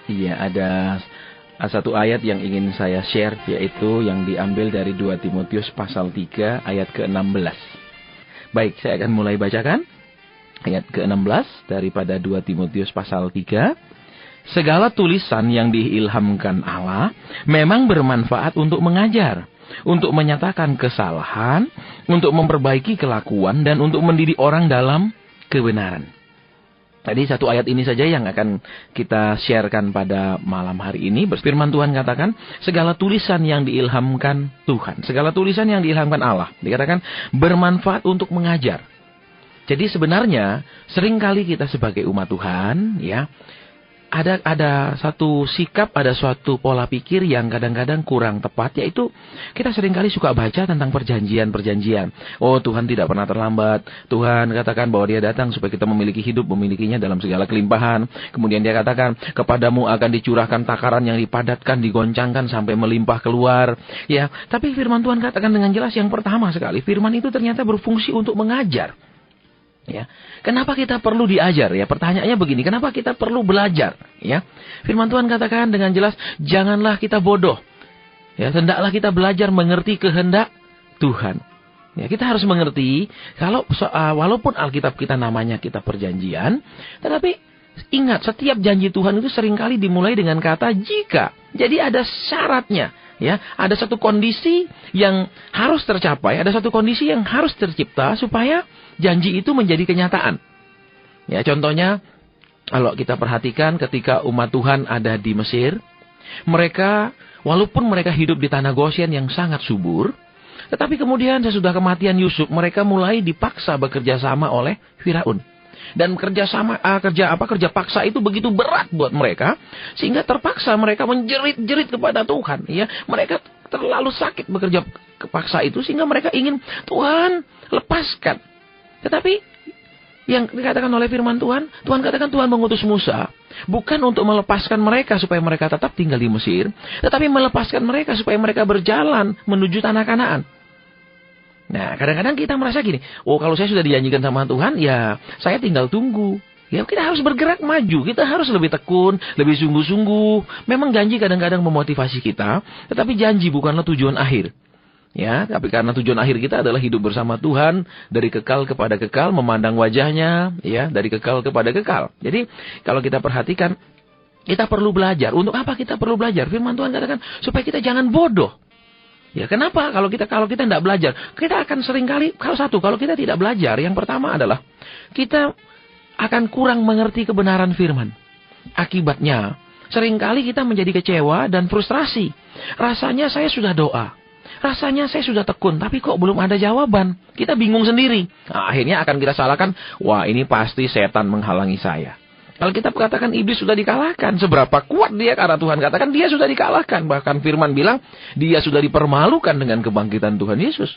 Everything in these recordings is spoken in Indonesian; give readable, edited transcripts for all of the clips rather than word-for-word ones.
Iya, ada satu ayat yang ingin saya share, yaitu yang diambil dari 2 Timotius pasal 3 ayat ke-16. Baik, saya akan mulai bacakan. Ayat ke-16 daripada 2 Timotius pasal 3. Segala tulisan yang diilhamkan Allah memang bermanfaat untuk mengajar, untuk menyatakan kesalahan, untuk memperbaiki kelakuan, dan untuk mendidik orang dalam kebenaran. Tadi satu ayat ini saja yang akan kita sharekan pada malam hari ini. Firman Tuhan katakan, segala tulisan yang diilhamkan Tuhan, segala tulisan yang diilhamkan Allah, dikatakan bermanfaat untuk mengajar. Jadi sebenarnya seringkali kita sebagai umat Tuhan, ya, ada satu sikap, ada suatu pola pikir yang kadang-kadang kurang tepat, yaitu kita seringkali suka baca tentang perjanjian-perjanjian. Oh, Tuhan tidak pernah terlambat. Tuhan katakan bahwa Dia datang supaya kita memiliki hidup, memilikinya dalam segala kelimpahan. Kemudian Dia katakan, kepadamu akan dicurahkan takaran yang dipadatkan, digoncangkan sampai melimpah keluar. Ya, tapi firman Tuhan katakan dengan jelas yang pertama sekali, firman itu ternyata berfungsi untuk mengajar. Ya, kenapa kita perlu diajar? Ya, pertanyaannya begini, kenapa kita perlu belajar? Ya, firman Tuhan katakan dengan jelas, janganlah kita bodoh. Ya, hendaklah kita belajar mengerti kehendak Tuhan. Ya, kita harus mengerti kalau walaupun Alkitab kita namanya kitab perjanjian, tetapi ingat, setiap janji Tuhan itu seringkali dimulai dengan kata jika. Jadi ada syaratnya. Ya, ada satu kondisi yang harus tercapai, ada satu kondisi yang harus tercipta supaya janji itu menjadi kenyataan. Ya, contohnya kalau kita perhatikan ketika umat Tuhan ada di Mesir, mereka walaupun mereka hidup di tanah Goshen yang sangat subur, tetapi kemudian sesudah kematian Yusuf, mereka mulai dipaksa bekerja sama oleh Firaun. Dan kerja paksa itu begitu berat buat mereka, sehingga terpaksa mereka menjerit-jerit kepada Tuhan. Ya, mereka terlalu sakit bekerja paksa itu, sehingga mereka ingin, Tuhan, lepaskan. Tetapi yang dikatakan oleh firman Tuhan, Tuhan katakan Tuhan mengutus Musa, bukan untuk melepaskan mereka supaya mereka tetap tinggal di Mesir, tetapi melepaskan mereka supaya mereka berjalan menuju tanah Kanaan. Nah, kadang-kadang kita merasa gini, oh kalau saya sudah dijanjikan sama Tuhan, ya saya tinggal tunggu. Ya, kita harus bergerak maju, kita harus lebih tekun, lebih sungguh-sungguh. Memang janji kadang-kadang memotivasi kita, tetapi janji bukanlah tujuan akhir. Ya, tapi karena tujuan akhir kita adalah hidup bersama Tuhan, dari kekal kepada kekal, memandang wajahnya, ya, dari kekal kepada kekal. Jadi, kalau kita perhatikan, kita perlu belajar. Untuk apa kita perlu belajar? Firman Tuhan katakan, supaya kita jangan bodoh. Ya, kenapa? Kalau kita tidak belajar, kita akan seringkali, kalau kita tidak belajar, yang pertama adalah kita akan kurang mengerti kebenaran firman. Akibatnya, seringkali kita menjadi kecewa dan frustrasi. Rasanya saya sudah doa, rasanya saya sudah tekun, tapi kok belum ada jawaban. Kita bingung sendiri. Nah, akhirnya akan kita salahkan, wah ini pasti setan menghalangi saya. Kalau kita katakan iblis sudah dikalahkan, seberapa kuat dia, karena Tuhan katakan dia sudah dikalahkan. Bahkan firman bilang, dia sudah dipermalukan dengan kebangkitan Tuhan Yesus.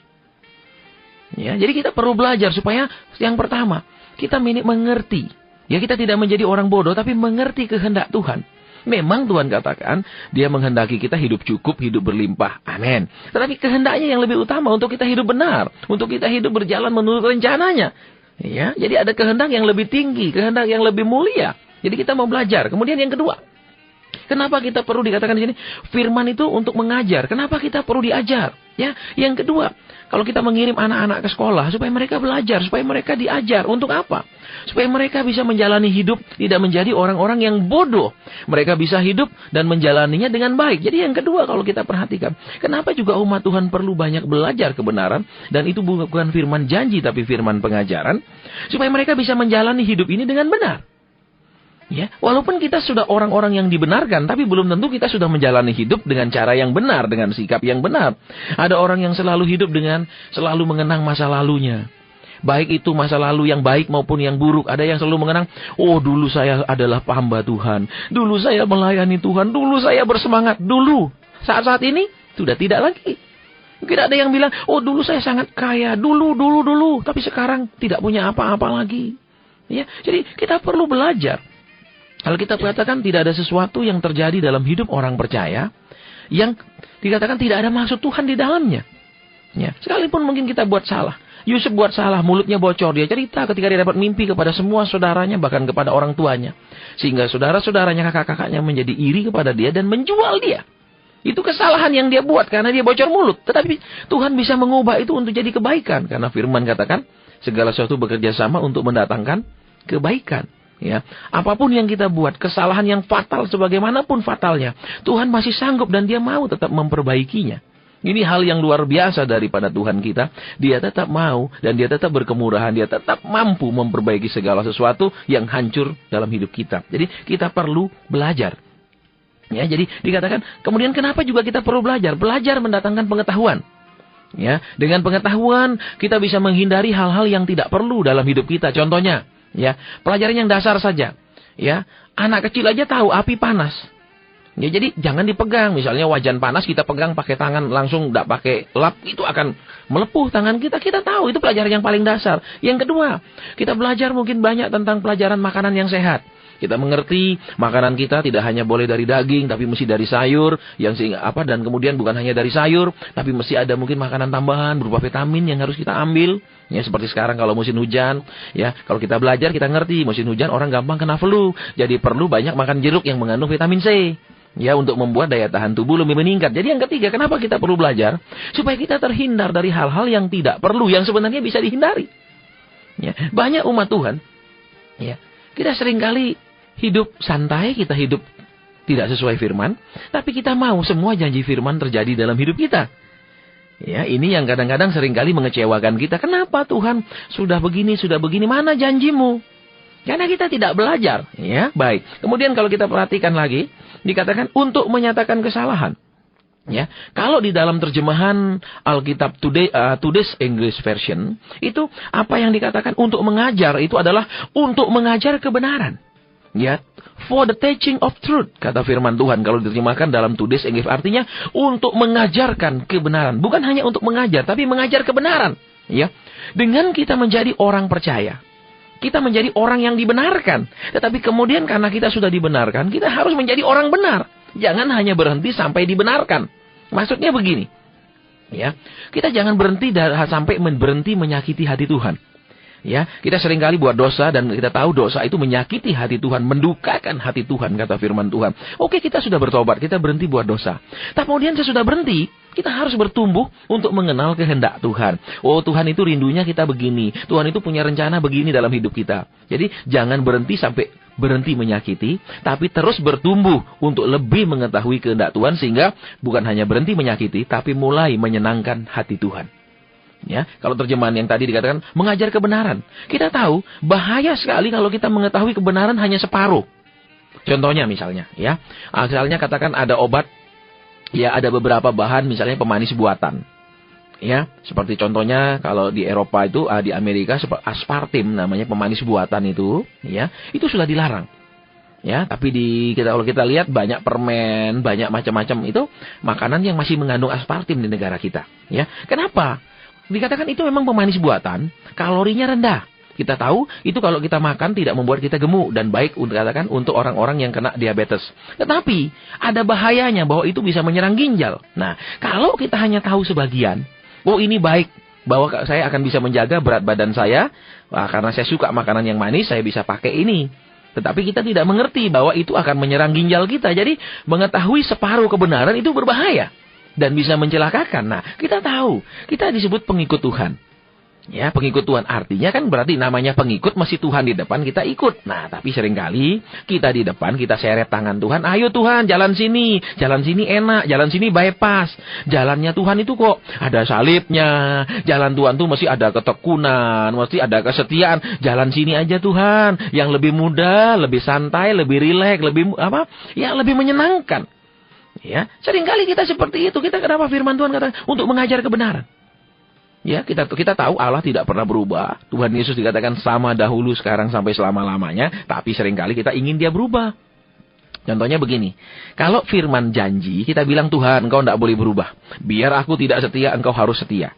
Ya, jadi kita perlu belajar supaya yang pertama, kita mengerti. Ya, kita tidak menjadi orang bodoh, tapi mengerti kehendak Tuhan. Memang Tuhan katakan, dia menghendaki kita hidup cukup, hidup berlimpah. Amin. Tetapi kehendaknya yang lebih utama untuk kita hidup benar. Untuk kita hidup berjalan menurut rencananya. Ya, jadi ada kehendak yang lebih tinggi, kehendak yang lebih mulia. Jadi kita mau belajar. Kemudian yang kedua, kenapa kita perlu dikatakan di sini firman itu untuk mengajar? Kenapa kita perlu diajar? Ya, yang kedua, kalau kita mengirim anak-anak ke sekolah supaya mereka belajar, supaya mereka diajar. Untuk apa? Supaya mereka bisa menjalani hidup tidak menjadi orang-orang yang bodoh. Mereka bisa hidup dan menjalaninya dengan baik. Jadi yang kedua kalau kita perhatikan, kenapa juga umat Tuhan perlu banyak belajar kebenaran, dan itu bukan firman janji tapi firman pengajaran, supaya mereka bisa menjalani hidup ini dengan benar. Ya, walaupun kita sudah orang-orang yang dibenarkan, tapi belum tentu kita sudah menjalani hidup dengan cara yang benar, dengan sikap yang benar. Ada orang yang selalu hidup dengan selalu mengenang masa lalunya. Baik itu masa lalu yang baik maupun yang buruk. Ada yang selalu mengenang, oh dulu saya adalah hamba Tuhan. Dulu saya melayani Tuhan. Dulu saya bersemangat. Dulu. Saat-saat ini, sudah tidak lagi. Mungkin ada yang bilang, oh dulu saya sangat kaya. Dulu. Tapi sekarang tidak punya apa-apa lagi. Ya, jadi kita perlu belajar. Kalau kita katakan tidak ada sesuatu yang terjadi dalam hidup orang percaya yang dikatakan tidak ada maksud Tuhan di dalamnya. Ya, sekalipun mungkin kita buat salah. Yusuf buat salah, mulutnya bocor. Dia cerita ketika dia dapat mimpi kepada semua saudaranya, bahkan kepada orang tuanya. Sehingga saudara-saudaranya, kakak-kakaknya menjadi iri kepada dia dan menjual dia. Itu kesalahan yang dia buat karena dia bocor mulut. Tetapi Tuhan bisa mengubah itu untuk jadi kebaikan. Karena firman katakan, segala sesuatu bekerja sama untuk mendatangkan kebaikan. Ya, apapun yang kita buat, kesalahan yang fatal sebagaimanapun fatalnya, Tuhan masih sanggup dan dia mau tetap memperbaikinya. Ini hal yang luar biasa daripada Tuhan kita. Dia tetap mau dan dia tetap berkemurahan. Dia tetap mampu memperbaiki segala sesuatu yang hancur dalam hidup kita. Jadi kita perlu belajar. Ya, jadi dikatakan, kemudian kenapa juga kita perlu belajar? Belajar mendatangkan pengetahuan. Ya, dengan pengetahuan kita bisa menghindari hal-hal yang tidak perlu dalam hidup kita. Contohnya, ya, pelajaran yang dasar saja. Ya, anak kecil aja tahu api panas. Ya, jadi jangan dipegang. Misalnya wajan panas kita pegang pakai tangan langsung, tidak pakai lap, itu akan melepuh tangan kita. Kita tahu itu pelajaran yang paling dasar. Yang kedua, kita belajar mungkin banyak tentang pelajaran makanan yang sehat. Kita mengerti makanan kita tidak hanya boleh dari daging, tapi mesti dari sayur, yang sehingga apa, dan kemudian bukan hanya dari sayur, tapi mesti ada mungkin makanan tambahan berupa vitamin yang harus kita ambil. Ya, seperti sekarang kalau musim hujan, ya, kalau kita belajar kita ngerti musim hujan orang gampang kena flu, jadi perlu banyak makan jeruk yang mengandung vitamin C. Ya, untuk membuat daya tahan tubuh lebih meningkat. Jadi yang ketiga, kenapa kita perlu belajar? Supaya kita terhindar dari hal-hal yang tidak perlu, yang sebenarnya bisa dihindari. Ya, banyak umat Tuhan, ya, kita seringkali hidup santai, kita hidup tidak sesuai firman, tapi kita mau semua janji firman terjadi dalam hidup kita. Ya, ini yang kadang-kadang seringkali mengecewakan kita. Kenapa Tuhan sudah begini, mana janjimu? Karena kita tidak belajar. Ya, baik. Kemudian kalau kita perhatikan lagi, dikatakan untuk menyatakan kesalahan. Ya, kalau di dalam terjemahan Alkitab Today's English Version, itu apa yang dikatakan untuk mengajar itu adalah untuk mengajar kebenaran. Ya, for the teaching of truth, kata firman Tuhan. Kalau diterjemahkan dalam Today's English artinya untuk mengajarkan kebenaran. Bukan hanya untuk mengajar, tapi mengajar kebenaran. Ya, dengan kita menjadi orang percaya, kita menjadi orang yang dibenarkan. Tetapi kemudian karena kita sudah dibenarkan, kita harus menjadi orang benar. Jangan hanya berhenti sampai dibenarkan. Maksudnya begini. Ya, kita jangan berhenti sampai berhenti menyakiti hati Tuhan. Ya, kita seringkali buat dosa dan kita tahu dosa itu menyakiti hati Tuhan, mendukakan hati Tuhan, kata firman Tuhan. Oke, kita sudah bertobat, kita berhenti buat dosa. Tapi kemudian sesudah berhenti, kita harus bertumbuh untuk mengenal kehendak Tuhan. Oh, Tuhan itu rindunya kita begini. Tuhan itu punya rencana begini dalam hidup kita. Jadi, jangan berhenti sampai berhenti menyakiti, tapi terus bertumbuh untuk lebih mengetahui kehendak Tuhan, sehingga bukan hanya berhenti menyakiti, tapi mulai menyenangkan hati Tuhan. Ya, kalau terjemahan yang tadi dikatakan mengajar kebenaran. Kita tahu bahaya sekali kalau kita mengetahui kebenaran hanya separuh. Contohnya misalnya, ya, asalnya katakan ada obat, ya, ada beberapa bahan misalnya pemanis buatan. Ya, seperti contohnya kalau di Eropa itu, di Amerika aspartim namanya pemanis buatan itu, ya, itu sudah dilarang. Ya, tapi kalau kita lihat banyak permen, banyak macam-macam itu makanan yang masih mengandung aspartim di negara kita. Ya, kenapa? Dikatakan itu memang pemanis buatan, kalorinya rendah. Kita tahu itu kalau kita makan tidak membuat kita gemuk dan baik untuk orang-orang yang kena diabetes. Tetapi ada bahayanya bahwa itu bisa menyerang ginjal. Nah, kalau kita hanya tahu sebagian, oh ini baik, bahwa saya akan bisa menjaga berat badan saya, karena saya suka makanan yang manis, saya bisa pakai ini. Tetapi kita tidak mengerti bahwa itu akan menyerang ginjal kita. Jadi mengetahui separuh kebenaran itu berbahaya dan bisa mencelakakan. Nah, kita tahu, kita disebut pengikut Tuhan. Ya, pengikut Tuhan artinya kan berarti namanya pengikut, masih Tuhan di depan kita ikut. Nah, tapi seringkali kita di depan, kita seret tangan Tuhan. Ayo Tuhan, jalan sini enak, jalan sini bypass. Jalannya Tuhan itu kok ada salibnya. Jalan Tuhan tuh mesti ada ketekunan, mesti ada kesetiaan. Jalan sini aja Tuhan, yang lebih mudah, lebih santai, lebih rileks, lebih lebih menyenangkan. Ya, seringkali kita seperti itu. Kita kenapa firman Tuhan kata untuk mengajar kebenaran? Ya, kita tahu Allah tidak pernah berubah. Tuhan Yesus dikatakan sama dahulu, sekarang, sampai selama-lamanya. Tapi seringkali kita ingin dia berubah. Contohnya begini. Kalau firman janji, kita bilang Tuhan, engkau tidak boleh berubah. Biar aku tidak setia, engkau harus setia.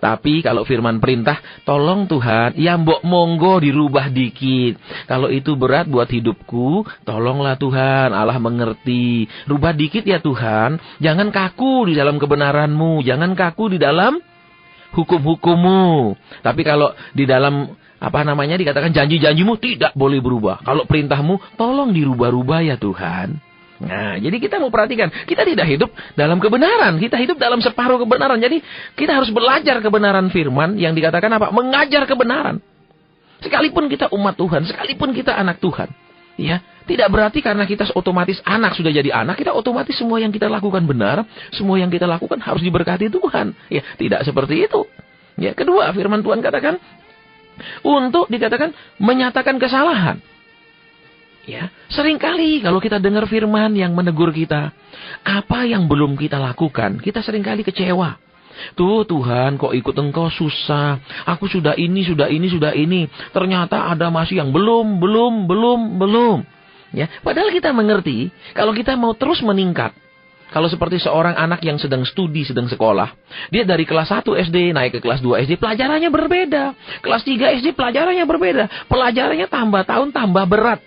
Tapi kalau firman perintah, tolong Tuhan, ya mbok monggo dirubah dikit. Kalau itu berat buat hidupku, tolonglah Tuhan, Allah mengerti. Rubah dikit ya Tuhan, jangan kaku di dalam kebenaranmu, jangan kaku di dalam hukum-hukummu. Tapi kalau di dalam dikatakan janji-janjimu tidak boleh berubah. Kalau perintahmu tolong dirubah-rubah ya Tuhan. Nah, jadi kita mau perhatikan, kita tidak hidup dalam kebenaran, kita hidup dalam separuh kebenaran. Jadi kita harus belajar kebenaran firman yang dikatakan mengajar kebenaran. Sekalipun kita umat Tuhan, sekalipun kita anak Tuhan, ya, tidak berarti karena kita otomatis anak sudah jadi anak, kita otomatis semua yang kita lakukan benar, semua yang kita lakukan harus diberkati Tuhan. Ya, tidak seperti itu. Ya, kedua, firman Tuhan katakan untuk dikatakan menyatakan kesalahan. Ya, seringkali kalau kita dengar firman yang menegur kita, apa yang belum kita lakukan, kita seringkali kecewa. Tuh Tuhan, kok ikut Engkau susah. Aku sudah ini. Ternyata ada masih yang belum. Ya, padahal kita mengerti, kalau kita mau terus meningkat, kalau seperti seorang anak yang sedang studi, sedang sekolah, dia dari kelas 1 SD naik ke kelas 2 SD, pelajarannya berbeda. Kelas 3 SD pelajarannya berbeda. Pelajarannya tambah tahun tambah berat.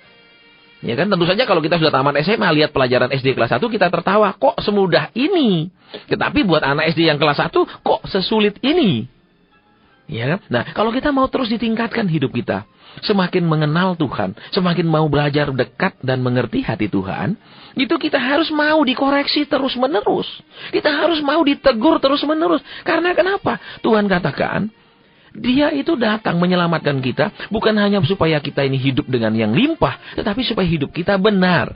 Ya kan, tentu saja kalau kita sudah tamat SMA, lihat pelajaran SD kelas 1, kita tertawa, kok semudah ini. Tetapi buat anak SD yang kelas 1, kok sesulit ini. Ya kan? Nah, kalau kita mau terus ditingkatkan hidup kita, semakin mengenal Tuhan, semakin mau belajar dekat dan mengerti hati Tuhan, itu kita harus mau dikoreksi terus-menerus. Kita harus mau ditegur terus-menerus. Karena kenapa? Tuhan katakan, Dia itu datang menyelamatkan kita, bukan hanya supaya kita ini hidup dengan yang limpah, tetapi supaya hidup kita benar.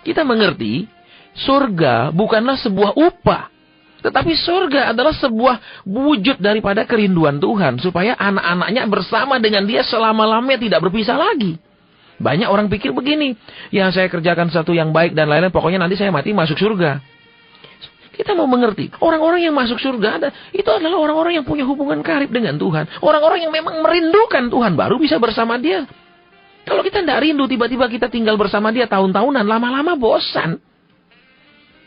Kita mengerti, surga bukanlah sebuah upah, tetapi surga adalah sebuah wujud daripada kerinduan Tuhan, supaya anak-anaknya bersama dengan Dia selama-lamanya tidak berpisah lagi. Banyak orang pikir begini, ya saya kerjakan sesuatu yang baik dan lain-lain, pokoknya nanti saya mati masuk surga. Kita mau mengerti, orang-orang yang masuk surga itu adalah orang-orang yang punya hubungan karib dengan Tuhan. Orang-orang yang memang merindukan Tuhan, baru bisa bersama Dia. Kalau kita tidak rindu, tiba-tiba kita tinggal bersama Dia tahun-tahunan, lama-lama bosan.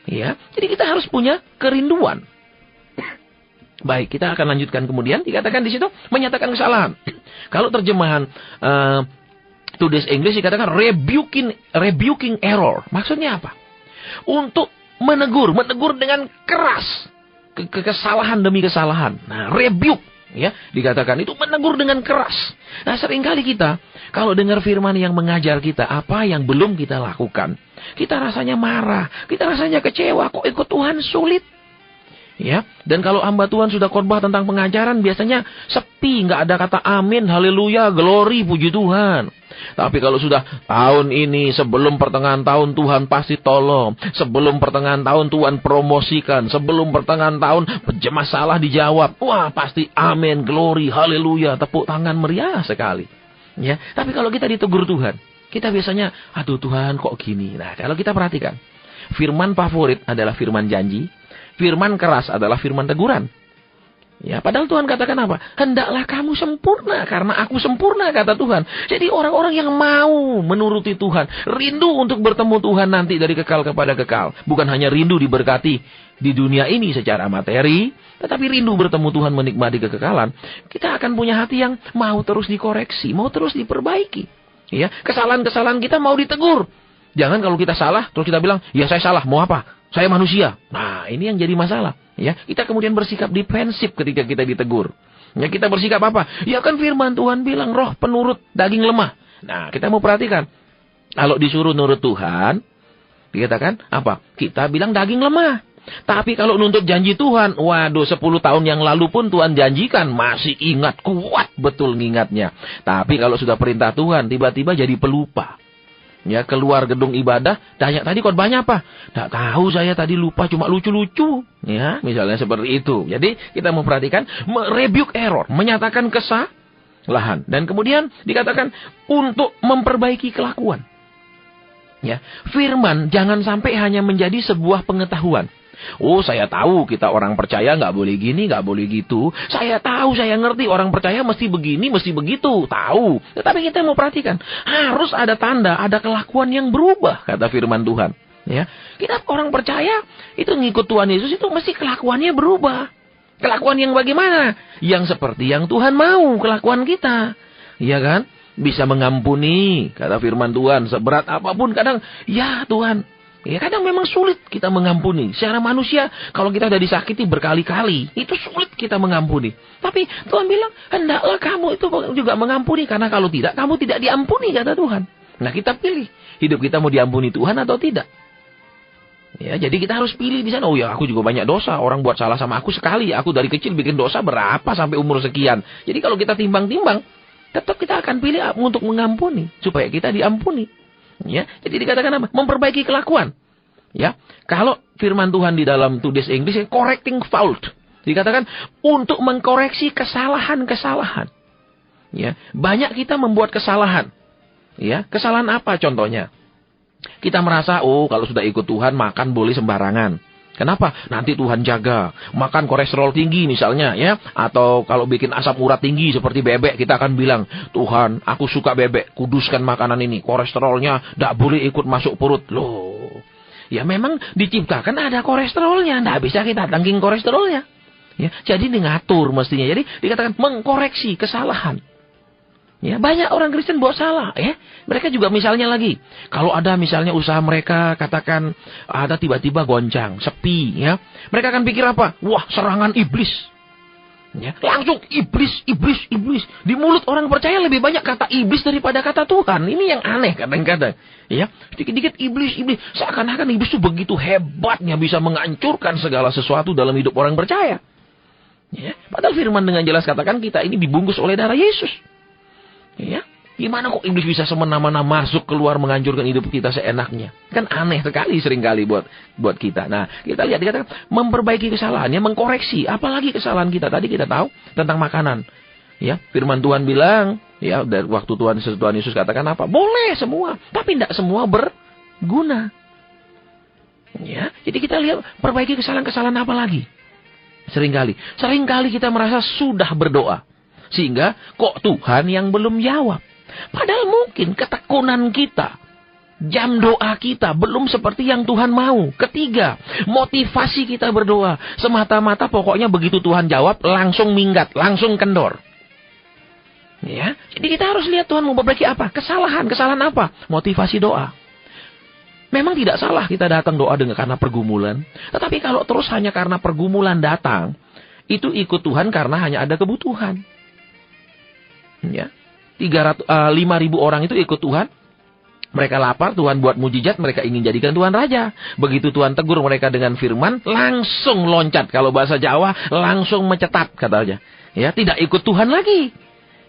Ya, jadi kita harus punya kerinduan. Baik, kita akan lanjutkan kemudian. Dikatakan di situ, menyatakan kesalahan. Kalau terjemahan Today's English dikatakan rebuking error. Maksudnya apa? Untuk menegur dengan keras, kesalahan demi kesalahan. Nah, rebuke, ya, dikatakan itu menegur dengan keras. Nah, seringkali kita kalau dengar firman yang mengajar kita apa yang belum kita lakukan, kita rasanya marah, kita rasanya kecewa, kok ikut Tuhan sulit. Ya, dan kalau hamba Tuhan sudah khotbah tentang pengajaran, biasanya sepi, nggak ada kata amin, haleluya, glory, puji Tuhan. Tapi kalau sudah tahun ini, sebelum pertengahan tahun Tuhan pasti tolong. Sebelum pertengahan tahun Tuhan promosikan. Sebelum pertengahan tahun masalah dijawab. Wah, pasti amin, glory, haleluya, tepuk tangan meriah sekali. Ya, tapi kalau kita ditegur Tuhan, kita biasanya, aduh Tuhan kok gini. Nah, kalau kita perhatikan, firman favorit adalah firman janji. Firman keras adalah firman teguran. Ya, padahal Tuhan katakan apa? Hendaklah kamu sempurna, karena aku sempurna, kata Tuhan. Jadi orang-orang yang mau menuruti Tuhan, rindu untuk bertemu Tuhan nanti dari kekal kepada kekal. Bukan hanya rindu diberkati di dunia ini secara materi, tetapi rindu bertemu Tuhan menikmati kekekalan. Kita akan punya hati yang mau terus dikoreksi, mau terus diperbaiki. Ya, kesalahan-kesalahan kita mau ditegur. Jangan kalau kita salah, terus kita bilang, ya saya salah, mau apa? Saya manusia. Nah, ini yang jadi masalah. Ya, kita kemudian bersikap defensif ketika kita ditegur. Ya, kita bersikap apa? Ya kan firman Tuhan bilang roh penurut daging lemah. Nah, kita mau perhatikan. Kalau disuruh nurut Tuhan, dikatakan apa? Kita bilang daging lemah. Tapi kalau nuntut janji Tuhan, waduh 10 tahun yang lalu pun Tuhan janjikan, masih ingat, kuat betul ngingatnya. Tapi kalau sudah perintah Tuhan, tiba-tiba jadi pelupa. Ya, keluar gedung ibadah, tanya tadi khotbahnya apa? Tak tahu saya tadi lupa, cuma lucu-lucu. Ya, misalnya seperti itu. Jadi kita memperhatikan rebuke error, menyatakan kesalahan, dan kemudian dikatakan untuk memperbaiki kelakuan. Ya, firman jangan sampai hanya menjadi sebuah pengetahuan. Oh, saya tahu kita orang percaya nggak boleh gini, nggak boleh gitu. Saya tahu, saya ngerti orang percaya mesti begini, mesti begitu. Tahu. Tetapi kita mau perhatikan, harus ada tanda, ada kelakuan yang berubah, kata firman Tuhan. Ya, kita orang percaya itu ngikut Tuhan Yesus itu mesti kelakuannya berubah. Kelakuan yang bagaimana? Yang seperti yang Tuhan mau, kelakuan kita. Iya kan? Bisa mengampuni, kata firman Tuhan, seberat apapun kadang, ya Tuhan. Ya, kadang memang sulit kita mengampuni. Secara manusia, kalau kita sudah disakiti berkali-kali, itu sulit kita mengampuni. Tapi Tuhan bilang, hendaklah kamu itu juga mengampuni. Karena kalau tidak, kamu tidak diampuni, kata Tuhan. Nah, kita pilih. Hidup kita mau diampuni Tuhan atau tidak. Ya, jadi kita harus pilih di sana. Oh ya, aku juga banyak dosa. Orang buat salah sama aku sekali. Aku dari kecil bikin dosa berapa sampai umur sekian. Jadi kalau kita timbang-timbang, tetap kita akan pilih untuk mengampuni. Supaya kita diampuni. Ya, jadi dikatakan apa? Memperbaiki kelakuan. Ya, kalau firman Tuhan di dalam Today's English, correcting fault. Dikatakan untuk mengkoreksi kesalahan-kesalahan. Ya, banyak kita membuat kesalahan. Ya, kesalahan apa contohnya? Kita merasa, oh kalau sudah ikut Tuhan makan boleh sembarangan. Kenapa? Nanti Tuhan jaga. Makan kolesterol tinggi misalnya, ya. Atau kalau bikin asam urat tinggi seperti bebek, kita akan bilang, Tuhan, aku suka bebek, kuduskan makanan ini. Kolesterolnya tidak boleh ikut masuk perut. Loh, ya memang diciptakan ada kolesterolnya. Tidak bisa kita tangking kolesterolnya. Ya, jadi ngatur mestinya. Jadi dikatakan mengkoreksi kesalahan. Ya, banyak orang Kristen buat salah, ya. Mereka juga misalnya lagi, kalau ada misalnya usaha mereka katakan ada tiba-tiba goncang, sepi, ya. Mereka akan pikir apa? Wah, serangan iblis. Ya, langsung iblis. Di mulut orang percaya lebih banyak kata iblis daripada kata Tuhan. Ini yang aneh kadang-kadang, ya. Dikit-dikit iblis. Seakan-akan iblis itu begitu hebatnya bisa menghancurkan segala sesuatu dalam hidup orang percaya. Ya, padahal firman dengan jelas katakan kita ini dibungkus oleh darah Yesus. Ya, gimana kok iblis bisa semena-mena masuk keluar menghancurkan hidup kita seenaknya? Kan aneh sekali seringkali buat kita. Nah, kita lihat dikatakan memperbaiki kesalahannya, mengkoreksi. Apalagi kesalahan kita tadi kita tahu tentang makanan. Ya, firman Tuhan bilang, ya, dari waktu Tuhan Yesus katakan apa? Boleh semua, tapi tidak semua berguna. Ya, jadi kita lihat perbaiki kesalahan-kesalahan apa lagi? Seringkali kita merasa sudah berdoa. Sehingga kok Tuhan yang belum jawab. Padahal mungkin ketekunan kita, jam doa kita belum seperti yang Tuhan mau. Ketiga, motivasi kita berdoa. Semata-mata pokoknya begitu Tuhan jawab, langsung minggat, langsung kendor. Ya, jadi kita harus lihat Tuhan mau memperbaiki apa? Kesalahan apa? Motivasi doa. Memang tidak salah kita datang doa karena pergumulan. Tetapi kalau terus hanya karena pergumulan datang, itu ikut Tuhan karena hanya ada kebutuhan. Ya, 5.000 orang itu ikut Tuhan. Mereka lapar, Tuhan buat mujizat, mereka ingin jadikan Tuhan raja. Begitu Tuhan tegur mereka dengan firman, langsung loncat. Kalau bahasa Jawa, langsung mencetat katanya. Ya, tidak ikut Tuhan lagi.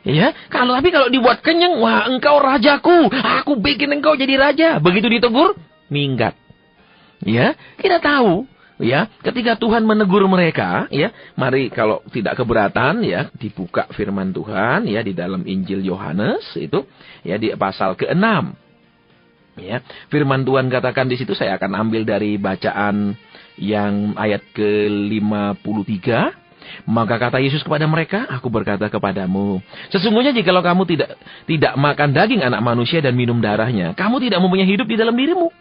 Ya, tapi kalau dibuat kenyang, wah engkau rajaku, aku bikin engkau jadi raja. Begitu ditegur, minggat. Ya, kita tahu. Ya, ketika Tuhan menegur mereka, ya, mari kalau tidak keberatan, ya, dibuka firman Tuhan, ya, di dalam Injil Yohanes itu, ya, di pasal ke-6. Ya, firman Tuhan katakan di situ, saya akan ambil dari bacaan yang ayat ke-53. Maka kata Yesus kepada mereka, aku berkata kepadamu, sesungguhnya jikalau kamu tidak makan daging anak manusia dan minum darahnya, kamu tidak mempunyai hidup di dalam dirimu.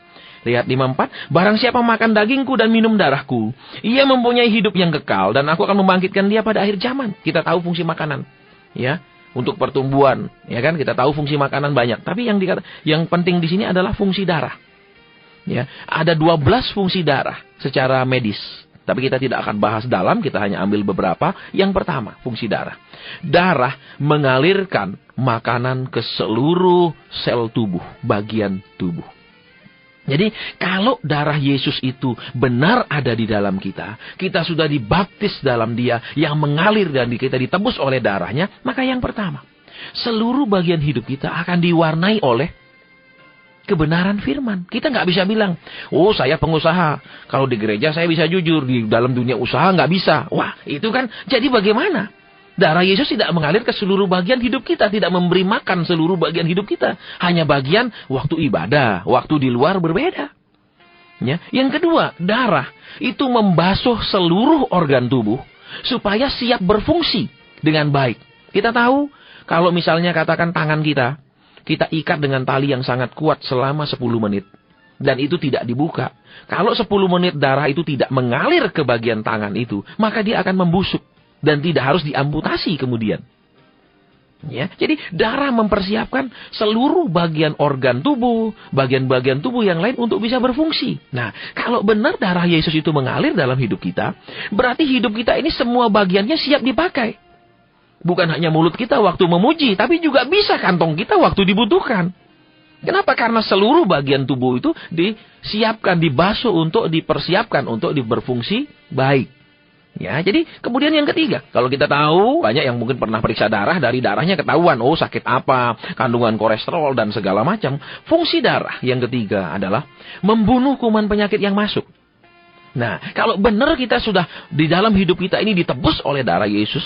Lihat 54, barang siapa makan dagingku dan minum darahku, ia mempunyai hidup yang kekal, dan aku akan membangkitkan dia pada akhir zaman. Kita tahu fungsi makanan, ya, untuk pertumbuhan, ya kan, kita tahu fungsi makanan banyak. Tapi yang penting di sini adalah fungsi darah. Ya, ada 12 fungsi darah secara medis. Tapi kita tidak akan bahas dalam, kita hanya ambil beberapa. Yang pertama, fungsi darah. Darah mengalirkan makanan ke seluruh sel tubuh, bagian tubuh. Jadi kalau darah Yesus itu benar ada di dalam kita sudah dibaptis dalam Dia yang mengalir dan kita ditebus oleh darahnya, maka yang pertama, seluruh bagian hidup kita akan diwarnai oleh kebenaran firman. Kita nggak bisa bilang, oh saya pengusaha, kalau di gereja saya bisa jujur, di dalam dunia usaha nggak bisa. Wah, itu kan jadi bagaimana? Darah Yesus tidak mengalir ke seluruh bagian hidup kita, tidak memberi makan seluruh bagian hidup kita. Hanya bagian waktu ibadah, waktu di luar berbeda. Ya. Yang kedua, darah itu membasuh seluruh organ tubuh supaya siap berfungsi dengan baik. Kita tahu, kalau misalnya katakan tangan kita ikat dengan tali yang sangat kuat selama 10 menit. Dan itu tidak dibuka. Kalau 10 menit darah itu tidak mengalir ke bagian tangan itu, maka dia akan membusuk. Dan tidak harus diamputasi kemudian. Ya, jadi darah mempersiapkan seluruh bagian organ tubuh, bagian-bagian tubuh yang lain untuk bisa berfungsi. Nah, kalau benar darah Yesus itu mengalir dalam hidup kita, berarti hidup kita ini semua bagiannya siap dipakai. Bukan hanya mulut kita waktu memuji, tapi juga bisa kantong kita waktu dibutuhkan. Kenapa? Karena seluruh bagian tubuh itu disiapkan, dibasuh untuk dipersiapkan untuk berfungsi baik. Ya, jadi kemudian yang ketiga, kalau kita tahu, banyak yang mungkin pernah periksa darah, dari darahnya ketahuan, oh sakit apa, kandungan kolesterol dan segala macam. Fungsi darah yang ketiga adalah membunuh kuman penyakit yang masuk. Nah, kalau benar kita sudah di dalam hidup kita ini ditebus oleh darah Yesus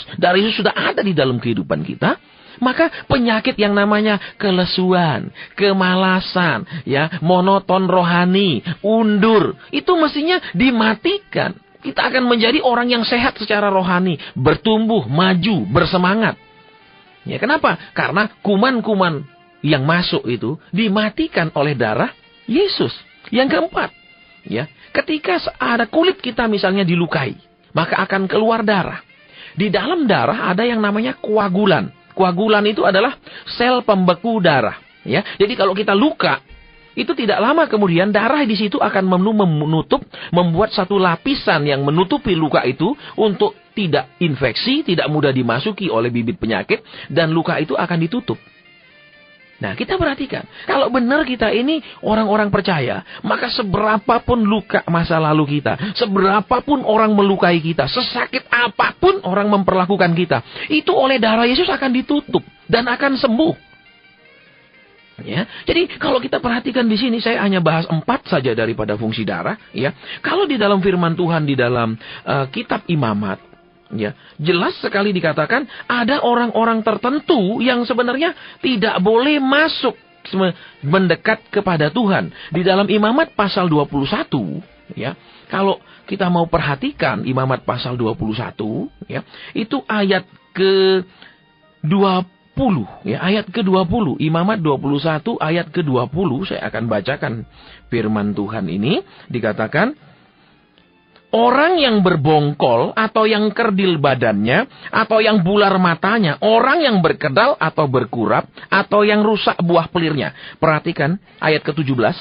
sudah ada di dalam kehidupan kita, maka penyakit yang namanya kelesuan, kemalasan, ya, monoton rohani, undur, itu mestinya dimatikan. Kita akan menjadi orang yang sehat secara rohani, bertumbuh, maju, bersemangat. Ya, kenapa? Karena kuman-kuman yang masuk itu dimatikan oleh darah Yesus. Yang keempat, ya, ketika ada kulit kita misalnya dilukai, maka akan keluar darah. Di dalam darah ada yang namanya koagulan. Koagulan itu adalah sel pembeku darah. Ya, jadi kalau kita luka, itu tidak lama kemudian darah di situ akan membuat satu lapisan yang menutupi luka itu untuk tidak infeksi, tidak mudah dimasuki oleh bibit penyakit, dan luka itu akan ditutup. Nah, kita perhatikan, kalau benar kita ini orang-orang percaya, maka seberapapun luka masa lalu kita, seberapapun orang melukai kita, sesakit apapun orang memperlakukan kita, itu oleh darah Yesus akan ditutup dan akan sembuh. Ya, jadi kalau kita perhatikan di sini, saya hanya bahas 4 saja daripada fungsi darah. Ya, kalau di dalam Firman Tuhan di dalam kitab Imamat, ya, jelas sekali dikatakan ada orang-orang tertentu yang sebenarnya tidak boleh masuk mendekat kepada Tuhan. Di dalam Imamat pasal 21, ya, kalau kita mau perhatikan Imamat pasal 21, ya, itu ayat ke-20. Ya, ayat ke-20, Imamat 21 ayat ke-20, saya akan bacakan firman Tuhan ini, dikatakan, orang yang berbongkol atau yang kerdil badannya, atau yang bular matanya, orang yang berkedal atau berkurap, atau yang rusak buah pelirnya. Perhatikan ayat ke-17.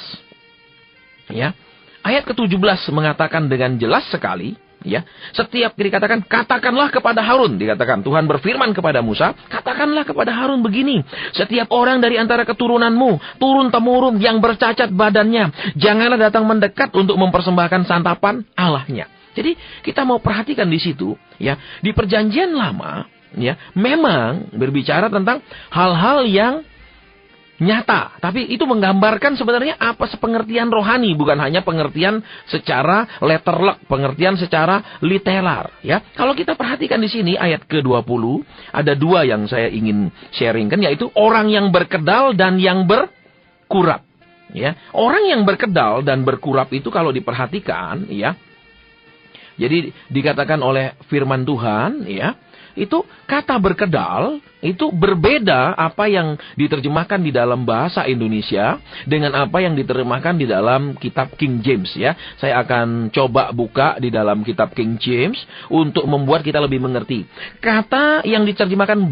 Ya, ayat ke-17 mengatakan dengan jelas sekali, ya, setiap dikatakan, katakanlah kepada Harun, dikatakan Tuhan berfirman kepada Musa, katakanlah kepada Harun begini, setiap orang dari antara keturunanmu, turun-temurun yang bercacat badannya, janganlah datang mendekat untuk mempersembahkan santapan Allahnya. Jadi kita mau perhatikan di situ, ya, di Perjanjian Lama, ya, memang berbicara tentang hal-hal yang nyata, tapi itu menggambarkan sebenarnya apa sepengertian rohani, bukan hanya pengertian secara letterlek, pengertian secara literal, ya. Kalau kita perhatikan di sini ayat ke-20, ada 2 yang saya ingin sharingkan, yaitu orang yang berkedal dan yang berkurap, ya. Orang yang berkedal dan berkurap itu kalau diperhatikan, ya, jadi dikatakan oleh firman Tuhan, ya, itu kata berkedal itu berbeda apa yang diterjemahkan di dalam bahasa Indonesia dengan apa yang diterjemahkan di dalam kitab King James, ya. Saya akan coba buka di dalam kitab King James untuk membuat kita lebih mengerti. Kata yang diterjemahkan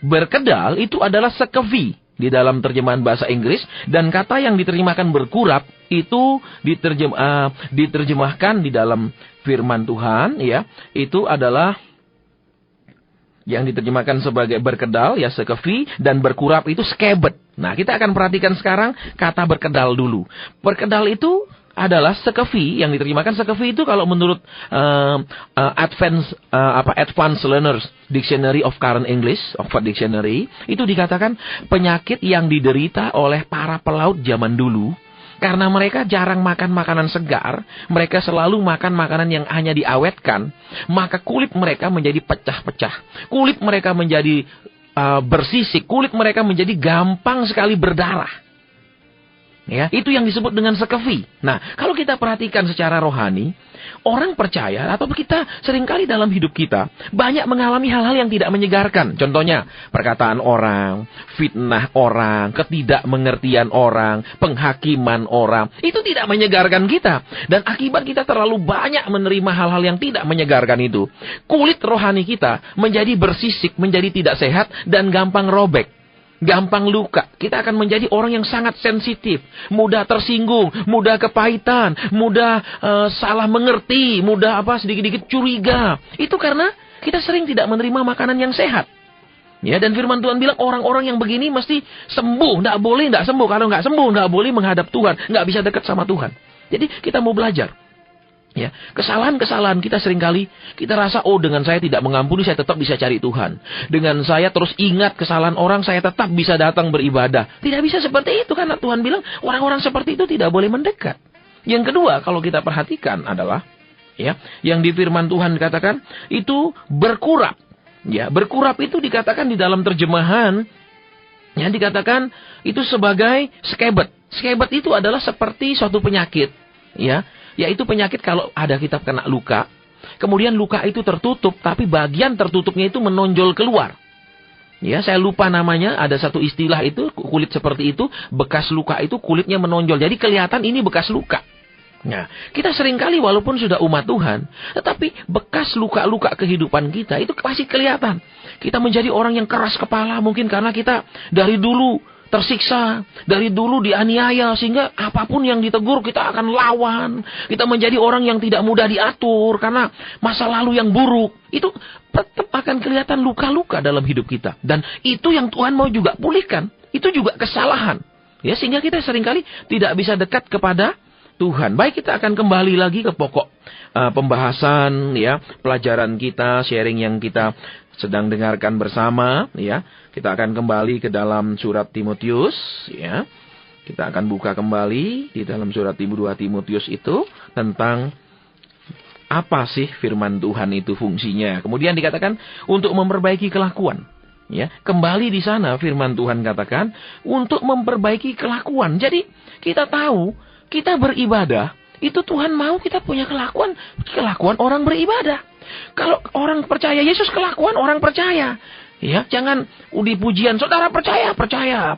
berkedal itu adalah sekevi di dalam terjemahan bahasa Inggris, dan kata yang diterjemahkan berkurap itu diterjemahkan di dalam firman Tuhan, ya, itu adalah yang diterjemahkan sebagai berkedal, ya, sekevi, dan berkurap itu skebet. Nah, kita akan perhatikan sekarang kata berkedal dulu. Berkedal itu adalah sekevi, yang diterjemahkan sekevi itu kalau menurut Advanced Learners Dictionary of Current English, Oxford Dictionary, itu dikatakan penyakit yang diderita oleh para pelaut zaman dulu. Karena mereka jarang makan makanan segar, mereka selalu makan makanan yang hanya diawetkan, maka kulit mereka menjadi pecah-pecah. Kulit mereka menjadi bersisik, kulit mereka menjadi gampang sekali berdarah. Ya, itu yang disebut dengan sekefi. Nah, kalau kita perhatikan secara rohani, orang percaya atau kita seringkali dalam hidup kita banyak mengalami hal-hal yang tidak menyegarkan. Contohnya, perkataan orang, fitnah orang, ketidakmengertian orang, penghakiman orang. Itu tidak menyegarkan kita. Dan akibat kita terlalu banyak menerima hal-hal yang tidak menyegarkan itu, kulit rohani kita menjadi bersisik, menjadi tidak sehat, dan gampang robek. Gampang luka. Kita akan menjadi orang yang sangat sensitif, mudah tersinggung, mudah kepahitan, mudah salah mengerti, mudah sedikit-dikit curiga. Itu karena kita sering tidak menerima makanan yang sehat. Ya, dan firman Tuhan bilang orang-orang yang begini mesti sembuh, tidak sembuh. Kalau nggak sembuh, nggak boleh menghadap Tuhan, nggak bisa dekat sama Tuhan. Jadi kita mau belajar. Ya, kesalahan-kesalahan kita seringkali kita rasa, oh dengan saya tidak mengampuni saya tetap bisa cari Tuhan. Dengan saya terus ingat kesalahan orang saya tetap bisa datang beribadah. Tidak bisa seperti itu karena Tuhan bilang orang-orang seperti itu tidak boleh mendekat. Yang kedua kalau kita perhatikan adalah ya, yang di firman Tuhan dikatakan itu berkurap. Ya, berkurap itu dikatakan di dalam terjemahan yang dikatakan itu sebagai skebet. Skebet itu adalah seperti suatu penyakit, ya. Yaitu penyakit kalau ada kita kena luka, kemudian luka itu tertutup, tapi bagian tertutupnya itu menonjol keluar. Ya, saya lupa namanya, ada satu istilah itu, kulit seperti itu, bekas luka itu kulitnya menonjol. Jadi kelihatan ini bekas luka. Nah, kita seringkali walaupun sudah umat Tuhan, tetapi bekas luka-luka kehidupan kita itu masih kelihatan. Kita menjadi orang yang keras kepala mungkin karena kita dari dulu tersiksa, dari dulu dianiaya, sehingga apapun yang ditegur kita akan lawan. Kita menjadi orang yang tidak mudah diatur karena masa lalu yang buruk. Itu tetap akan kelihatan luka-luka dalam hidup kita. Dan itu yang Tuhan mau juga pulihkan. Itu juga kesalahan. Ya, sehingga kita seringkali tidak bisa dekat kepada Tuhan. Baik, kita akan kembali lagi ke pokok pembahasan, ya, pelajaran kita, sharing yang kita sedang dengarkan bersama, ya. Kita akan kembali ke dalam surat Timotius, ya. Kita akan buka kembali di dalam surat 2 Timotius itu tentang apa sih firman Tuhan itu fungsinya. Kemudian dikatakan untuk memperbaiki kelakuan, ya. Kembali di sana firman Tuhan katakan untuk memperbaiki kelakuan. Jadi kita tahu kita beribadah itu Tuhan mau kita punya kelakuan orang beribadah. Kalau orang percaya Yesus, kelakuan orang percaya. Ya, jangan di pujian, saudara percaya,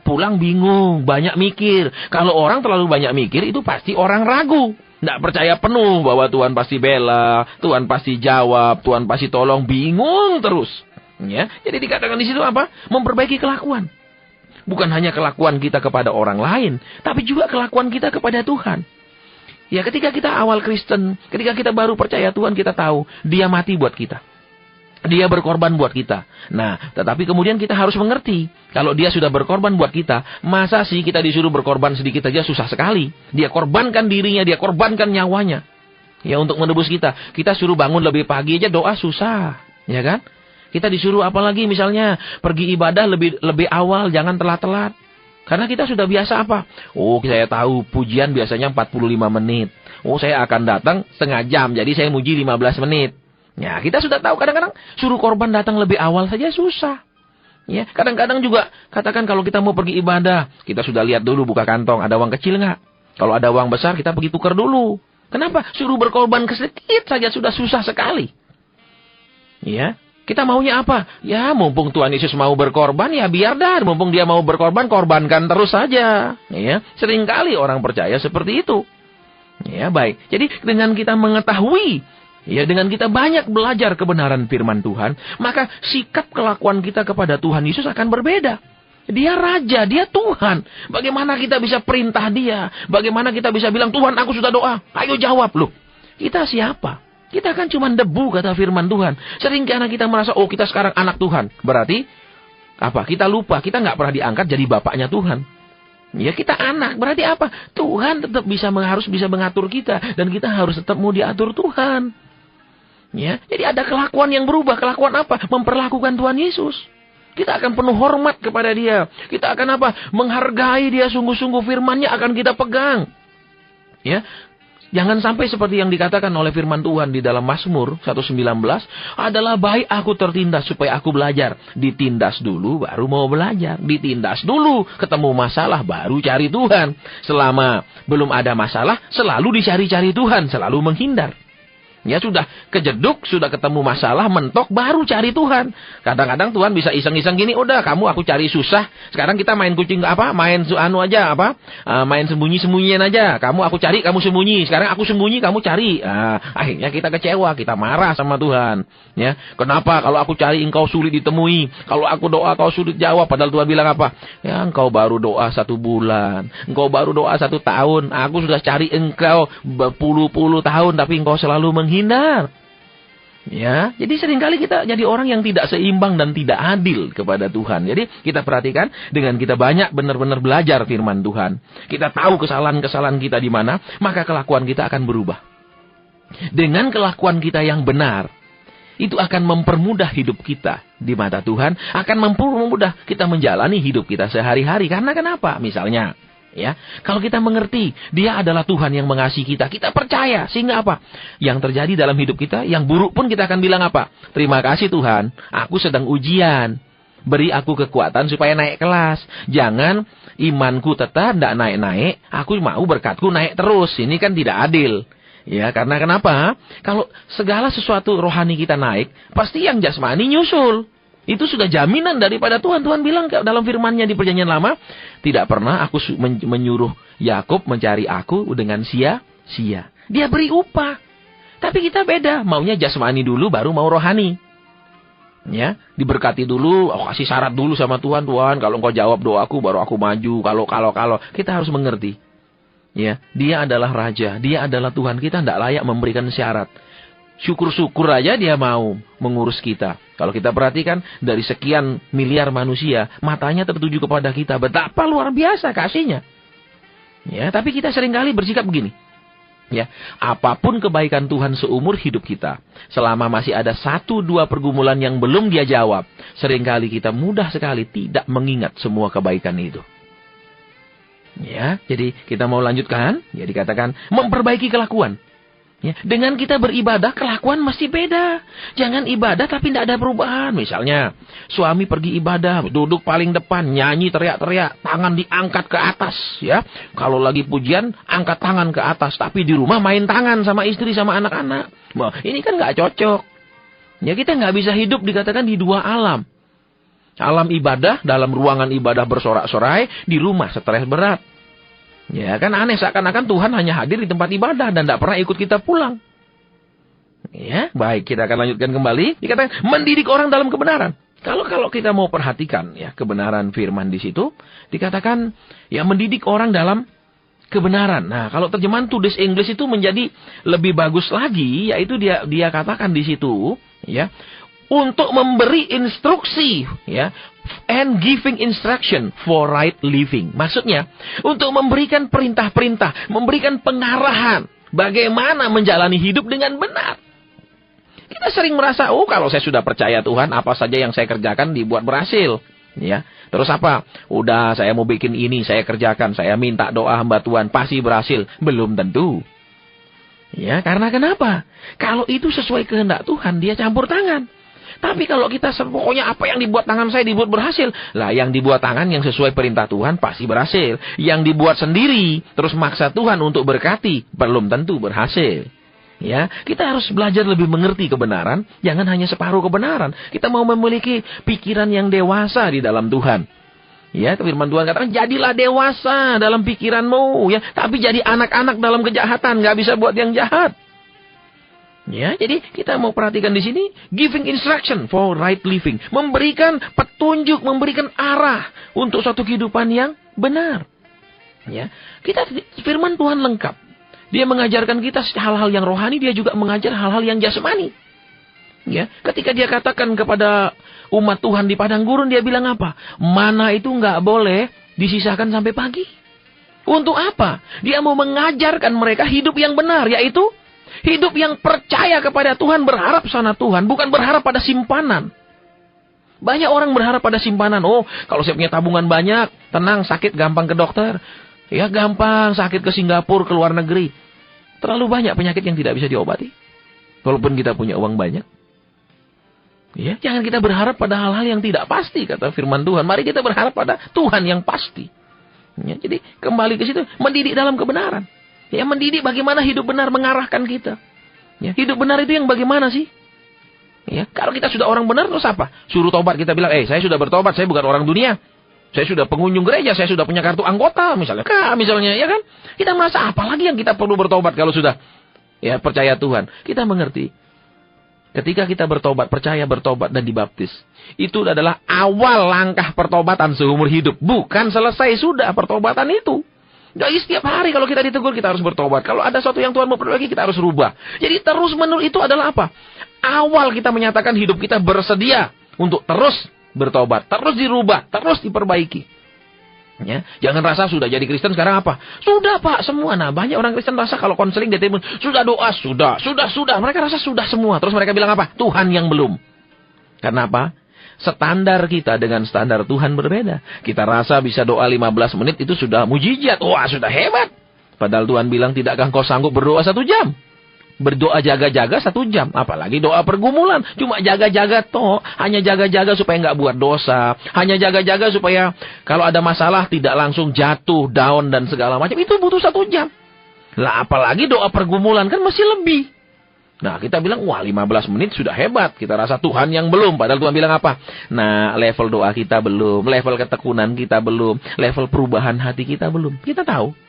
pulang bingung, banyak mikir. Kalau orang terlalu banyak mikir, itu pasti orang ragu. Tidak percaya penuh bahwa Tuhan pasti bela, Tuhan pasti jawab, Tuhan pasti tolong, bingung terus. Ya, jadi dikatakan di situ apa? Memperbaiki kelakuan. Bukan hanya kelakuan kita kepada orang lain, tapi juga kelakuan kita kepada Tuhan. Ya, ketika kita awal Kristen, ketika kita baru percaya Tuhan, kita tahu Dia mati buat kita. Dia berkorban buat kita. Nah, tetapi kemudian kita harus mengerti, kalau Dia sudah berkorban buat kita, masa sih kita disuruh berkorban sedikit saja? Susah sekali. Dia korbankan dirinya, Dia korbankan nyawanya. Ya, untuk menebus kita. Kita suruh bangun lebih pagi aja doa susah. Ya kan? Kita disuruh apalagi misalnya pergi ibadah lebih awal, jangan telat-telat. Karena kita sudah biasa apa? Oh, saya tahu pujian biasanya 45 menit. Oh, saya akan datang setengah jam, jadi saya muji 15 menit. Ya, kita sudah tahu kadang-kadang suruh korban datang lebih awal saja susah. Ya, kadang-kadang juga katakan kalau kita mau pergi ibadah, kita sudah lihat dulu buka kantong, ada uang kecil nggak? Kalau ada uang besar, kita pergi tukar dulu. Kenapa? Suruh berkorban sedikit saja sudah susah sekali. Ya, kita maunya apa? Ya, mumpung Tuhan Yesus mau berkorban, ya biar dah. Mumpung Dia mau berkorban, korbankan terus saja. Ya, seringkali orang percaya seperti itu. Ya, baik. Jadi dengan kita mengetahui, ya, dengan kita banyak belajar kebenaran firman Tuhan, maka sikap kelakuan kita kepada Tuhan Yesus akan berbeda. Dia Raja, Dia Tuhan. Bagaimana kita bisa perintah Dia? Bagaimana kita bisa bilang, Tuhan aku sudah doa, ayo jawab. Loh, kita siapa? Kita kan cuma debu, kata firman Tuhan. Sering karena kita merasa, oh kita sekarang anak Tuhan. Berarti, apa? Kita lupa, kita nggak pernah diangkat jadi bapaknya Tuhan. Ya, kita anak, berarti apa? Tuhan tetap harus bisa mengatur kita. Dan kita harus tetap mau diatur Tuhan. Ya, jadi ada kelakuan yang berubah. Kelakuan apa? Memperlakukan Tuhan Yesus. Kita akan penuh hormat kepada Dia. Kita akan apa? Menghargai Dia sungguh-sungguh, firman-Nya akan kita pegang. Ya, Jangan sampai seperti yang dikatakan oleh firman Tuhan di dalam Mazmur 119, adalah baik aku tertindas supaya aku belajar. Ditindas dulu baru mau belajar. Ditindas dulu, ketemu masalah baru cari Tuhan. Selama belum ada masalah, selalu dicari-cari Tuhan, selalu menghindar. Ya sudah kejeduk, sudah ketemu masalah, mentok, baru cari Tuhan. Kadang-kadang Tuhan bisa iseng-iseng gini, udah kamu aku cari susah. Sekarang kita main kucing main main sembunyi-sembunyian aja. Kamu aku cari, kamu sembunyi. Sekarang aku sembunyi, kamu cari. Akhirnya kita kecewa, kita marah sama Tuhan. Ya, kenapa kalau aku cari engkau sulit ditemui? Kalau aku doa kau sulit jawab. Padahal Tuhan bilang apa? Ya engkau baru doa 1 bulan, engkau baru doa 1 tahun. Aku sudah cari engkau berpuluh-puluh tahun, tapi engkau selalu menghindar. Ya, jadi seringkali kita jadi orang yang tidak seimbang dan tidak adil kepada Tuhan. Jadi kita perhatikan, dengan kita banyak benar-benar belajar firman Tuhan, kita tahu kesalahan-kesalahan kita di mana, maka kelakuan kita akan berubah. Dengan kelakuan kita yang benar, itu akan mempermudah hidup kita di mata Tuhan, akan mempermudah kita menjalani hidup kita sehari-hari. Karena kenapa? Misalnya, ya, kalau kita mengerti Dia adalah Tuhan yang mengasihi kita, kita percaya, sehingga apa? Yang terjadi dalam hidup kita, yang buruk pun kita akan bilang apa? Terima kasih Tuhan, aku sedang ujian. Beri aku kekuatan supaya naik kelas. Jangan imanku tetap tidak naik-naik, aku mau berkatku naik terus. Ini kan tidak adil. Ya, karena kenapa? Kalau segala sesuatu rohani kita naik, pasti yang jasmani nyusul. Itu sudah jaminan daripada Tuhan. Tuhan bilang dalam firman-Nya di Perjanjian Lama, tidak pernah aku menyuruh Yakub mencari aku dengan sia-sia. Dia beri upah. Tapi kita beda, maunya jasmani dulu baru mau rohani. Ya, diberkati dulu, kasih syarat dulu sama Tuhan. Tuhan, kalau engkau jawab doaku baru aku maju. Kalau kita harus mengerti. Ya, Dia adalah Raja, Dia adalah Tuhan. Kita tidak layak memberikan syarat. Syukur-syukur aja Dia mau mengurus kita. Kalau kita perhatikan, dari sekian miliar manusia, matanya tertuju kepada kita. Betapa luar biasa kasihnya. Ya, tapi kita seringkali bersikap begini. Ya, apapun kebaikan Tuhan seumur hidup kita, selama masih ada 1-2 pergumulan yang belum Dia jawab, seringkali kita mudah sekali tidak mengingat semua kebaikan itu. Ya, jadi kita mau lanjutkan, ya dikatakan memperbaiki kelakuan. Ya, dengan kita beribadah, kelakuan mesti beda. Jangan ibadah tapi tidak ada perubahan. Misalnya, suami pergi ibadah, duduk paling depan, nyanyi teriak-teriak, tangan diangkat ke atas. Ya, kalau lagi pujian, angkat tangan ke atas. Tapi di rumah main tangan sama istri, sama anak-anak. Wah, ini kan nggak cocok. Ya, kita nggak bisa hidup dikatakan di 2 alam. Alam ibadah, dalam ruangan ibadah bersorak-sorai, di rumah stres berat. Ya kan aneh, seakan-akan Tuhan hanya hadir di tempat ibadah dan tidak pernah ikut kita pulang. Ya, baik, kita akan lanjutkan kembali. Dikatakan mendidik orang dalam kebenaran. Kalau kita mau perhatikan ya kebenaran firman di situ, dikatakan ya mendidik orang dalam kebenaran. Nah, kalau terjemahan Today's English itu menjadi lebih bagus lagi, yaitu dia katakan di situ ya, untuk memberi instruksi, ya, and giving instruction for right living. Maksudnya, untuk memberikan perintah-perintah, memberikan pengarahan, bagaimana menjalani hidup dengan benar. Kita sering merasa, kalau saya sudah percaya Tuhan, apa saja yang saya kerjakan dibuat berhasil. Ya, terus apa? Udah, saya mau bikin ini, saya kerjakan, saya minta doa hamba Tuhan, pasti berhasil. Belum tentu. Ya, karena kenapa? Kalau itu sesuai kehendak Tuhan, Dia campur tangan. Tapi kalau kita pokoknya apa yang dibuat tangan saya dibuat berhasil. Lah yang dibuat tangan yang sesuai perintah Tuhan pasti berhasil. Yang dibuat sendiri terus maksa Tuhan untuk berkati belum tentu berhasil. Ya, kita harus belajar lebih mengerti kebenaran, jangan hanya separuh kebenaran. Kita mau memiliki pikiran yang dewasa di dalam Tuhan. Ya, firman Tuhan katakan jadilah dewasa dalam pikiranmu, ya, tapi jadi anak-anak dalam kejahatan, nggak bisa buat yang jahat. Ya, jadi kita mau perhatikan di sini giving instruction for right living, memberikan petunjuk, memberikan arah untuk suatu kehidupan yang benar. Ya, kita firman Tuhan lengkap. Dia mengajarkan kita hal-hal yang rohani, Dia juga mengajar hal-hal yang jasmani. Ya, ketika Dia katakan kepada umat Tuhan di padang gurun, Dia bilang apa? Mana itu nggak boleh disisakan sampai pagi. Untuk apa? Dia mau mengajarkan mereka hidup yang benar, yaitu hidup yang percaya kepada Tuhan, berharap sana Tuhan, bukan berharap pada simpanan. Banyak orang berharap pada simpanan. Kalau saya punya tabungan banyak, tenang, sakit gampang ke dokter. Ya, gampang sakit ke Singapura, ke luar negeri. Terlalu banyak penyakit yang tidak bisa diobati. Walaupun kita punya uang banyak. Ya, jangan kita berharap pada hal-hal yang tidak pasti, kata firman Tuhan. Mari kita berharap pada Tuhan yang pasti. Ya, jadi kembali ke situ, mendidik dalam kebenaran. Ya, mendidik bagaimana hidup benar mengarahkan kita. Ya, hidup benar itu yang bagaimana sih? Ya, kalau kita sudah orang benar, terus apa? Suruh tobat, kita bilang, saya sudah bertobat, saya bukan orang dunia. Saya sudah pengunjung gereja, saya sudah punya kartu anggota, misalnya. Misalnya, ya kan? Kita merasa apa lagi yang kita perlu bertobat kalau sudah ya percaya Tuhan. Kita mengerti. Ketika kita bertobat, percaya bertobat dan dibaptis. Itu adalah awal langkah pertobatan seumur hidup. Bukan selesai sudah pertobatan itu. Jadi setiap hari kalau kita ditegur, kita harus bertobat. Kalau ada sesuatu yang Tuhan mau perbaiki, kita harus rubah. Jadi terus menerus itu adalah apa? Awal kita menyatakan hidup kita bersedia untuk terus bertobat. Terus dirubah, terus diperbaiki. Ya, jangan rasa sudah jadi Kristen sekarang apa? Sudah Pak, semua. Nah, banyak orang Kristen rasa kalau konseling dia timbul, sudah doa, sudah. Mereka rasa sudah semua. Terus mereka bilang apa? Tuhan yang belum. Karena apa? Standar kita dengan standar Tuhan berbeda. Kita rasa bisa doa 15 menit itu sudah mujizat. Wah, sudah hebat. Padahal Tuhan bilang, tidakkah kau sanggup berdoa 1 jam? Berdoa jaga-jaga 1 jam. Apalagi doa pergumulan. Cuma jaga-jaga toh. Hanya jaga-jaga supaya nggak buat dosa. Hanya jaga-jaga supaya kalau ada masalah tidak langsung jatuh, down dan segala macam. Itu butuh 1 jam. Lah apalagi doa pergumulan kan masih lebih. Nah kita bilang, wah 15 menit sudah hebat. Kita rasa Tuhan yang belum. Padahal Tuhan bilang apa? Nah level doa kita belum. Level ketekunan kita belum. Level perubahan hati kita belum. Kita tahu.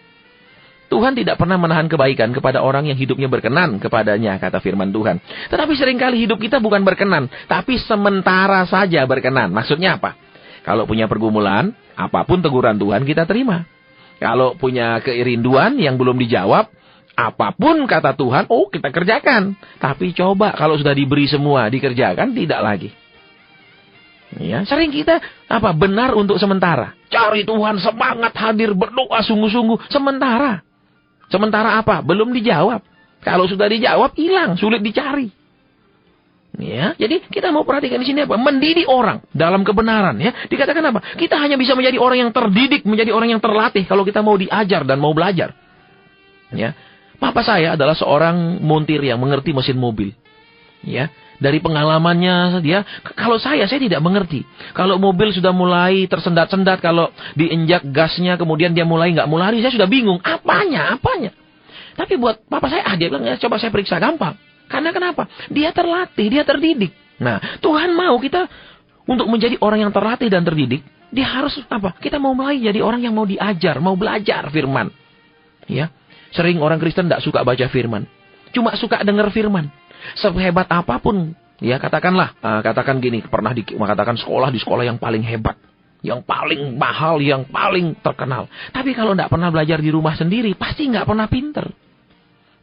Tuhan tidak pernah menahan kebaikan kepada orang yang hidupnya berkenan kepadanya, kata firman Tuhan. Tetapi seringkali hidup kita bukan berkenan, tapi sementara saja berkenan. Maksudnya apa? Kalau punya pergumulan, apapun teguran Tuhan kita terima. Kalau punya kerinduan yang belum dijawab, apapun kata Tuhan, kita kerjakan. Tapi coba kalau sudah diberi semua, dikerjakan, tidak lagi. Ya, sering kita benar untuk sementara. Cari Tuhan, semangat hadir, berdoa sungguh-sungguh, sementara. Sementara apa? Belum dijawab. Kalau sudah dijawab, hilang, sulit dicari. Ya, jadi kita mau perhatikan di sini apa? Mendidik orang dalam kebenaran. Ya, dikatakan apa? Kita hanya bisa menjadi orang yang terdidik, menjadi orang yang terlatih kalau kita mau diajar dan mau belajar. Ya, papa saya adalah seorang montir yang mengerti mesin mobil. Ya, dari pengalamannya dia, kalau saya tidak mengerti. Kalau mobil sudah mulai tersendat-sendat, kalau diinjak gasnya, kemudian dia mulai nggak mau lari, saya sudah bingung. Apanya? Tapi buat papa saya, dia bilang, ya, coba saya periksa, gampang. Karena kenapa? Dia terlatih, dia terdidik. Nah, Tuhan mau kita untuk menjadi orang yang terlatih dan terdidik, dia harus apa? Kita mau mulai jadi orang yang mau diajar, mau belajar firman. Ya, sering orang Kristen tidak suka baca firman, cuma suka dengar firman. Sehebat apapun, ya katakan gini, pernah mengatakan di sekolah yang paling hebat, yang paling mahal, yang paling terkenal. Tapi kalau tidak pernah belajar di rumah sendiri, pasti nggak pernah pinter.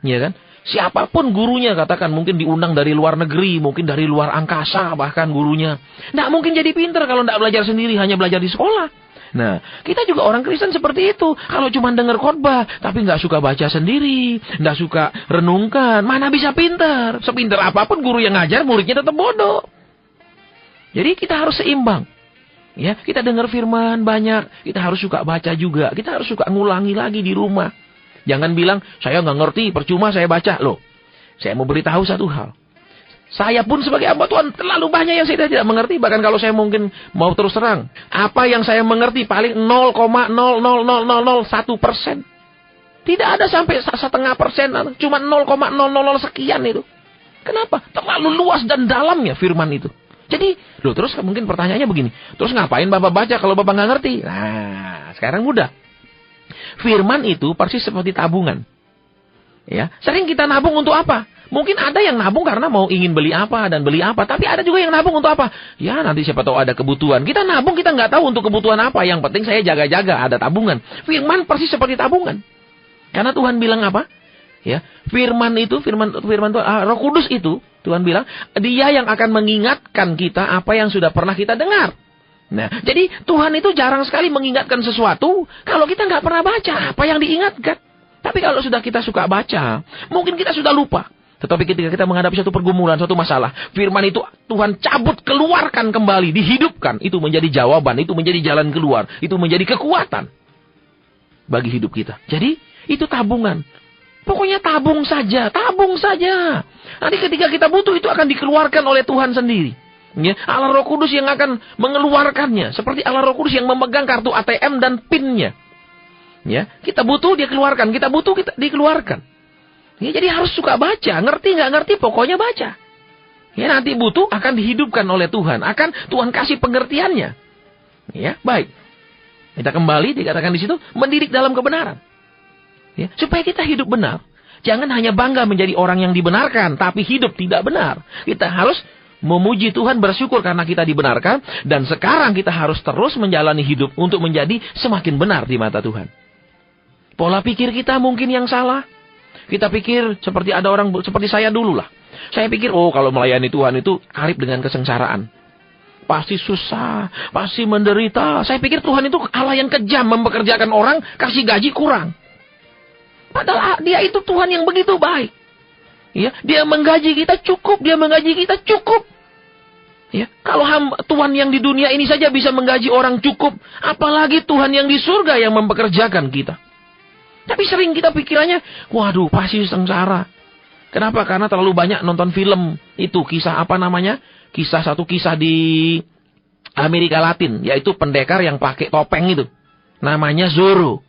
Ya kan? Siapapun gurunya, katakan mungkin diundang dari luar negeri, mungkin dari luar angkasa bahkan gurunya. Nggak mungkin jadi pinter kalau nggak belajar sendiri, hanya belajar di sekolah. Nah, kita juga orang Kristen seperti itu. Kalau cuma dengar khotbah, tapi nggak suka baca sendiri, nggak suka renungkan, mana bisa pinter? Sepinter apapun guru yang ngajar, muridnya tetap bodoh. Jadi kita harus seimbang. Ya, kita dengar firman banyak, kita harus suka baca juga. Kita harus suka ngulangi lagi di rumah. Jangan bilang, saya nggak ngerti, percuma saya baca. Loh, saya mau beritahu satu hal. Saya pun sebagai hamba Tuhan terlalu banyak yang saya tidak mengerti. Bahkan kalau saya mungkin mau terus terang, apa yang saya mengerti paling 0,00001%. Tidak ada sampai 0,5%, cuma 0,000 sekian itu. Kenapa? Terlalu luas dan dalamnya firman itu. Jadi, terus mungkin pertanyaannya begini, terus ngapain Bapak baca kalau Bapak nggak ngerti? Nah, sekarang mudah. Firman itu persis seperti tabungan. Ya, sering kita nabung untuk apa? Mungkin ada yang nabung karena mau ingin beli apa dan beli apa. Tapi ada juga yang nabung untuk apa? Ya nanti siapa tahu ada kebutuhan. Kita nabung, kita nggak tahu untuk kebutuhan apa. Yang penting saya jaga-jaga, ada tabungan. Firman persis seperti tabungan. Karena Tuhan bilang apa? Ya, firman itu, firman Tuhan, Roh Kudus itu, Tuhan bilang, dia yang akan mengingatkan kita apa yang sudah pernah kita dengar. Nah, jadi Tuhan itu jarang sekali mengingatkan sesuatu kalau kita nggak pernah baca apa yang diingatkan. Tapi kalau sudah kita suka baca, mungkin kita sudah lupa. Tetapi ketika kita menghadapi satu pergumulan, satu masalah, firman itu Tuhan cabut, keluarkan kembali, dihidupkan. Itu menjadi jawaban, itu menjadi jalan keluar, itu menjadi kekuatan bagi hidup kita. Jadi, itu tabungan. Pokoknya tabung saja, tabung saja. Nanti ketika kita butuh itu akan dikeluarkan oleh Tuhan sendiri. Ya, Allah Roh Kudus yang akan mengeluarkannya. Seperti Allah Roh Kudus yang memegang kartu ATM dan PIN-nya. Ya, kita butuh dia keluarkan, kita butuh kita dikeluarkan. Ya, jadi harus suka baca, ngerti nggak ngerti pokoknya baca. Ya, nanti butuh akan dihidupkan oleh Tuhan, akan Tuhan kasih pengertiannya. Ya, baik. Kita kembali dikatakan di situ mendidik dalam kebenaran. Ya, supaya kita hidup benar. Jangan hanya bangga menjadi orang yang dibenarkan, tapi hidup tidak benar. Kita harus memuji Tuhan, bersyukur karena kita dibenarkan. Dan sekarang kita harus terus menjalani hidup untuk menjadi semakin benar di mata Tuhan. Pola pikir kita mungkin yang salah. Kita pikir seperti ada orang, seperti saya dulu lah. Saya pikir, kalau melayani Tuhan itu karib dengan kesengsaraan. Pasti susah, pasti menderita. Saya pikir Tuhan itu Allah yang kejam, mempekerjakan orang, kasih gaji kurang. Padahal dia itu Tuhan yang begitu baik. Ya, dia menggaji kita cukup, dia menggaji kita cukup. Ya, kalau Tuhan yang di dunia ini saja bisa menggaji orang cukup, apalagi Tuhan yang di surga yang mempekerjakan kita. Tapi sering kita pikirannya, waduh, pasti sengsara. Kenapa? Karena terlalu banyak nonton film itu, kisah apa namanya? Satu kisah di Amerika Latin, yaitu pendekar yang pakai topeng itu. Namanya Zorro.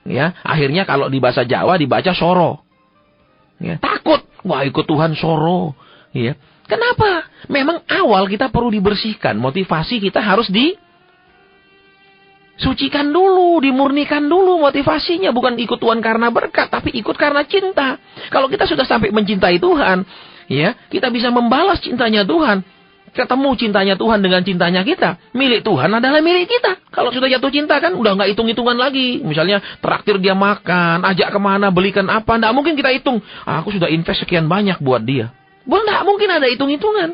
Ya, akhirnya kalau di bahasa Jawa dibaca Soro. Ya, takut, wah ikut Tuhan Soro. Ya, kenapa? Memang awal kita perlu dibersihkan, motivasi kita harus disucikan dulu, dimurnikan dulu motivasinya, bukan ikut Tuhan karena berkat, tapi ikut karena cinta. Kalau kita sudah sampai mencintai Tuhan, ya, kita bisa membalas cintanya Tuhan. Ketemu cintanya Tuhan dengan cintanya kita. Milik Tuhan adalah milik kita. Kalau sudah jatuh cinta kan udah nggak hitung-hitungan lagi. Misalnya traktir dia makan, ajak kemana, belikan apa. Nggak mungkin kita hitung. Aku sudah invest sekian banyak buat dia. Nggak mungkin ada hitung-hitungan.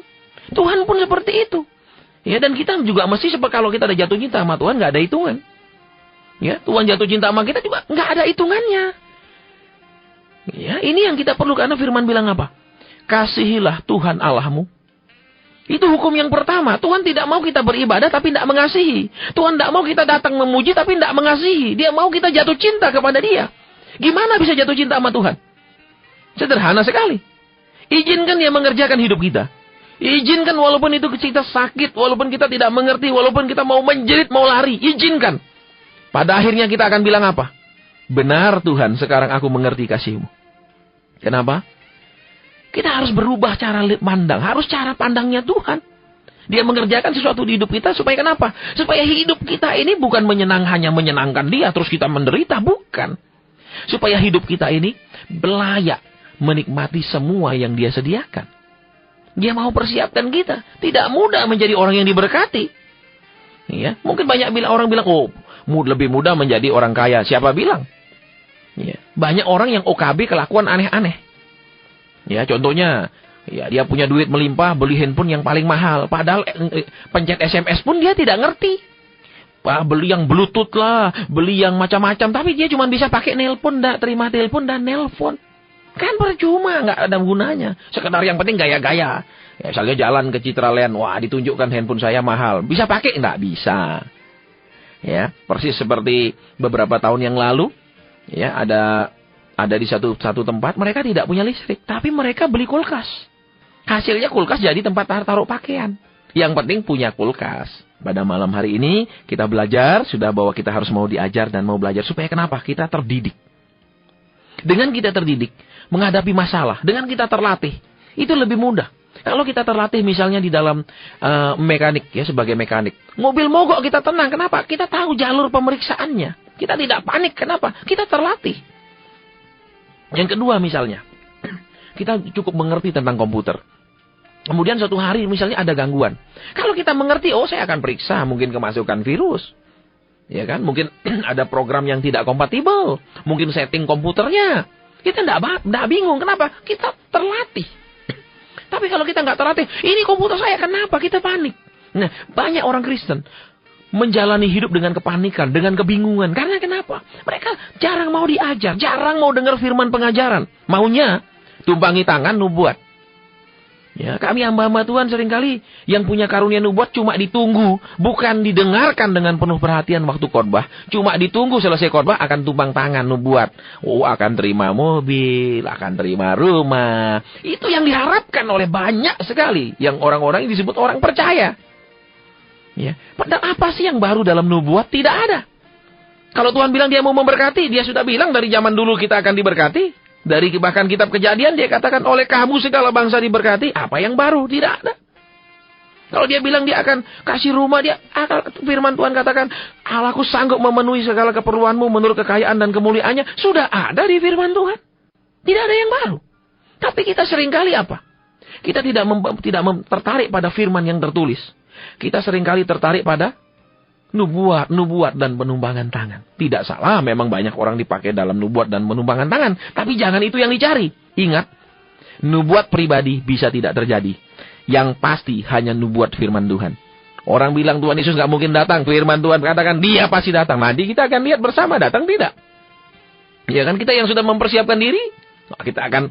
Tuhan pun seperti itu. Ya, dan kita juga mesti seperti kalau kita ada jatuh cinta sama Tuhan nggak ada hitungan. Ya, Tuhan jatuh cinta sama kita juga nggak ada hitungannya. Ya, ini yang kita perlu karena Firman bilang apa? Kasihilah Tuhan Allahmu. Itu hukum yang pertama. Tuhan tidak mau kita beribadah tapi tidak mengasihi. Tuhan tidak mau kita datang memuji tapi tidak mengasihi. Dia mau kita jatuh cinta kepada Dia. Gimana bisa jatuh cinta sama Tuhan? Sederhana sekali. Izinkan Dia mengerjakan hidup kita. Izinkan walaupun itu kita sakit, walaupun kita tidak mengerti, walaupun kita mau menjerit, mau lari. Izinkan. Pada akhirnya kita akan bilang apa? Benar Tuhan, sekarang aku mengerti kasih-Mu. Kenapa? Kita harus berubah cara pandang. Harus cara pandangnya Tuhan. Dia mengerjakan sesuatu di hidup kita supaya kenapa? Supaya hidup kita ini bukan hanya menyenangkan Dia terus kita menderita. Bukan. Supaya hidup kita ini layak menikmati semua yang Dia sediakan. Dia mau persiapkan kita. Tidak mudah menjadi orang yang diberkati. Ya, mungkin banyak orang bilang, lebih mudah menjadi orang kaya. Siapa bilang? Ya, banyak orang yang OKB kelakuan aneh-aneh. Ya, contohnya, ya dia punya duit melimpah, beli handphone yang paling mahal. Padahal pencet SMS pun dia tidak ngerti. Beli yang Bluetooth lah, beli yang macam-macam. Tapi dia cuma bisa pakai nelpon, terima telepon dan nelpon. Kan percuma, nggak ada gunanya. Sekedar yang penting gaya-gaya. Ya, misalnya jalan ke Citraland, wah ditunjukkan handphone saya mahal. Bisa pakai? Nggak bisa. Ya, persis seperti beberapa tahun yang lalu, ya ada di satu tempat, mereka tidak punya listrik. Tapi mereka beli kulkas. Hasilnya kulkas jadi tempat taruh pakaian. Yang penting punya kulkas. Pada malam hari ini, kita belajar, sudah bahwa kita harus mau diajar dan mau belajar. Supaya kenapa? Kita terdidik. Dengan kita terdidik, menghadapi masalah, dengan kita terlatih, itu lebih mudah. Kalau kita terlatih misalnya di dalam mekanik, ya sebagai mekanik. Mobil mogok kita tenang. Kenapa? Kita tahu jalur pemeriksaannya. Kita tidak panik. Kenapa? Kita terlatih. Yang kedua misalnya, kita cukup mengerti tentang komputer. Kemudian suatu hari misalnya ada gangguan. Kalau kita mengerti, saya akan periksa, mungkin kemasukan virus. Ya kan? Mungkin ada program yang tidak kompatibel. Mungkin setting komputernya. Kita tidak bingung. Kenapa? Kita terlatih. Tapi kalau kita nggak terlatih, ini komputer saya kenapa? Kita panik. Nah, banyak orang Kristen menjalani hidup dengan kepanikan, dengan kebingungan. Karena kenapa? Mereka jarang mau diajar, jarang mau dengar firman pengajaran. Maunya tumpangi tangan, nubuat. Ya, kami hamba-hamba Tuhan seringkali yang punya karunia nubuat cuma ditunggu, bukan didengarkan dengan penuh perhatian waktu khotbah. Cuma ditunggu selesai khotbah akan tumpang tangan nubuat. Oh, akan terima mobil, akan terima rumah. Itu yang diharapkan oleh banyak sekali yang orang-orang yang disebut orang percaya. Ya, padahal apa sih yang baru dalam nubuat? Tidak ada. Kalau Tuhan bilang dia mau memberkati, dia sudah bilang dari zaman dulu kita akan diberkati. Dari bahkan kitab Kejadian dia katakan oleh kamu segala bangsa diberkati. Apa yang baru? Tidak ada. Kalau dia bilang dia akan kasih rumah, dia firman Tuhan katakan, Allahku sanggup memenuhi segala keperluanmu menurut kekayaan dan kemuliaannya. Sudah ada di firman Tuhan. Tidak ada yang baru. Tapi kita seringkali apa? Kita tidak tertarik pada firman yang tertulis. Kita seringkali tertarik pada nubuat dan penumpangan tangan. Tidak salah, memang banyak orang dipakai dalam nubuat dan penumpangan tangan. Tapi jangan itu yang dicari. Ingat, nubuat pribadi bisa tidak terjadi. Yang pasti hanya nubuat firman Tuhan. Orang bilang Tuhan Yesus nggak mungkin datang. Firman Tuhan katakan dia pasti datang. Nanti kita akan lihat bersama datang tidak. Ya kan, kita yang sudah mempersiapkan diri, kita akan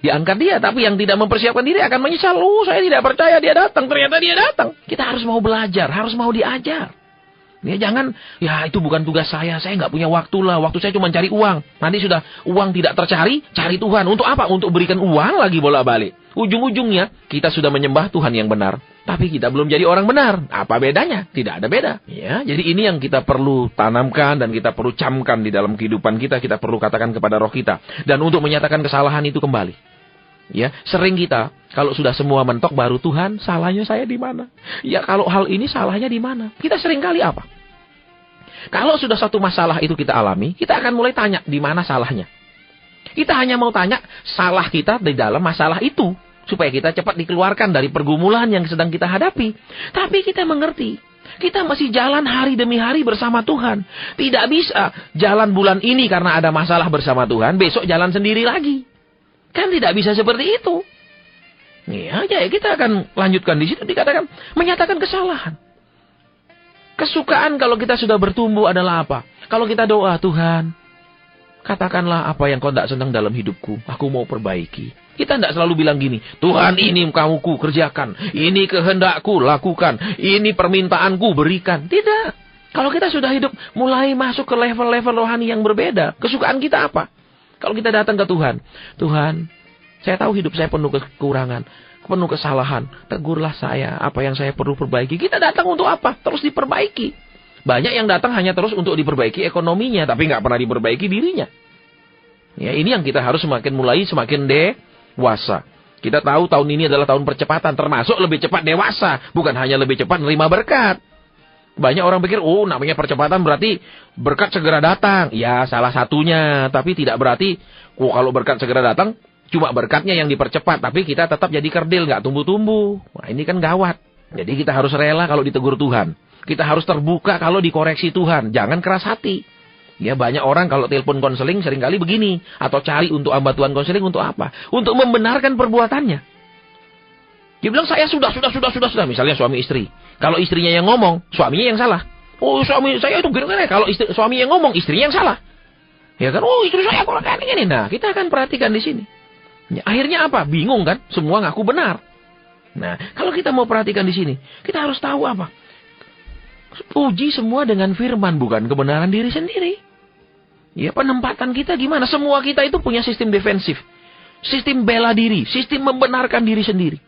diangkat dia. Tapi yang tidak mempersiapkan diri akan menyesal. Saya tidak percaya dia datang. Ternyata dia datang. Kita harus mau belajar. Harus mau diajar. Ya jangan, ya itu bukan tugas saya nggak punya waktu lah. Waktu saya cuma cari uang. Nanti sudah uang tidak tercari, cari Tuhan. Untuk apa? Untuk berikan uang lagi bolak-balik. Ujung-ujungnya kita sudah menyembah Tuhan yang benar. Tapi kita belum jadi orang benar. Apa bedanya? Tidak ada beda. Ya, jadi ini yang kita perlu tanamkan dan kita perlu camkan di dalam kehidupan kita. Kita perlu katakan kepada roh kita. Dan untuk menyatakan kesalahan itu kembali. Ya, sering kita kalau sudah semua mentok baru Tuhan, salahnya saya di mana? Ya kalau hal ini salahnya di mana? Kita sering kali apa? Kalau sudah satu masalah itu kita alami, kita akan mulai tanya di mana salahnya. Kita hanya mau tanya salah kita di dalam masalah itu supaya kita cepat dikeluarkan dari pergumulan yang sedang kita hadapi. Tapi kita mengerti, kita masih jalan hari demi hari bersama Tuhan. Tidak bisa jalan bulan ini karena ada masalah bersama Tuhan, besok jalan sendiri lagi. Kan tidak bisa seperti itu. Ya, kita akan lanjutkan di situ dikatakan menyatakan kesalahan. Kesukaan kalau kita sudah bertumbuh adalah apa? Kalau kita doa, Tuhan, katakanlah apa yang kau tidak senang dalam hidupku. Aku mau perbaiki. Kita tidak selalu bilang gini, Tuhan ini mauku kerjakan. Ini kehendakku lakukan. Ini permintaanku berikan. Tidak. Kalau kita sudah hidup mulai masuk ke level-level rohani yang berbeda. Kesukaan kita apa? Kalau kita datang ke Tuhan, Tuhan, saya tahu hidup saya penuh kekurangan, penuh kesalahan. Tegurlah saya, apa yang saya perlu perbaiki. Kita datang untuk apa? Terus diperbaiki. Banyak yang datang hanya terus untuk diperbaiki ekonominya, tapi nggak pernah diperbaiki dirinya. Ya, ini yang kita harus semakin dewasa. Kita tahu tahun ini adalah tahun percepatan, termasuk lebih cepat dewasa, bukan hanya lebih cepat menerima berkat. Banyak orang pikir, namanya percepatan berarti berkat segera datang. Ya, salah satunya. Tapi tidak berarti, kalau berkat segera datang, cuma berkatnya yang dipercepat. Tapi kita tetap jadi kerdil, nggak tumbuh-tumbuh. Nah, ini kan gawat. Jadi kita harus rela kalau ditegur Tuhan. Kita harus terbuka kalau dikoreksi Tuhan. Jangan keras hati. Ya, banyak orang kalau telepon konseling seringkali begini. Atau cari untuk hamba Tuhan konseling untuk apa? Untuk membenarkan perbuatannya. Dia bilang, saya sudah. Misalnya suami istri. Kalau istrinya yang ngomong, suaminya yang salah. Suami saya itu gini-gini. Kalau suami yang ngomong, istrinya yang salah. Ya kan, istri saya kok kayak gini. Nah, kita akan perhatikan di sini. Ya, akhirnya apa? Bingung kan? Semua ngaku benar. Nah, kalau kita mau perhatikan di sini, kita harus tahu apa? Uji semua dengan firman, bukan kebenaran diri sendiri. Ya, penempatan kita gimana? Semua kita itu punya sistem defensif. Sistem bela diri. Sistem membenarkan diri sendiri.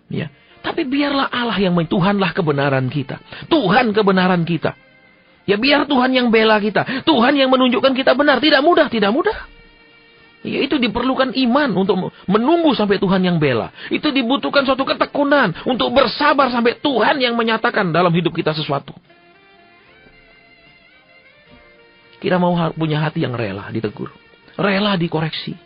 Ya, tapi biarlah Allah yang Tuhanlah kebenaran kita. Tuhan kebenaran kita. Ya, biar Tuhan yang bela kita. Tuhan yang menunjukkan kita benar. Tidak mudah. Ya, itu diperlukan iman untuk menunggu sampai Tuhan yang bela. Itu dibutuhkan suatu ketekunan untuk bersabar sampai Tuhan yang menyatakan dalam hidup kita sesuatu. Kita mau punya hati yang rela ditegur. Rela dikoreksi.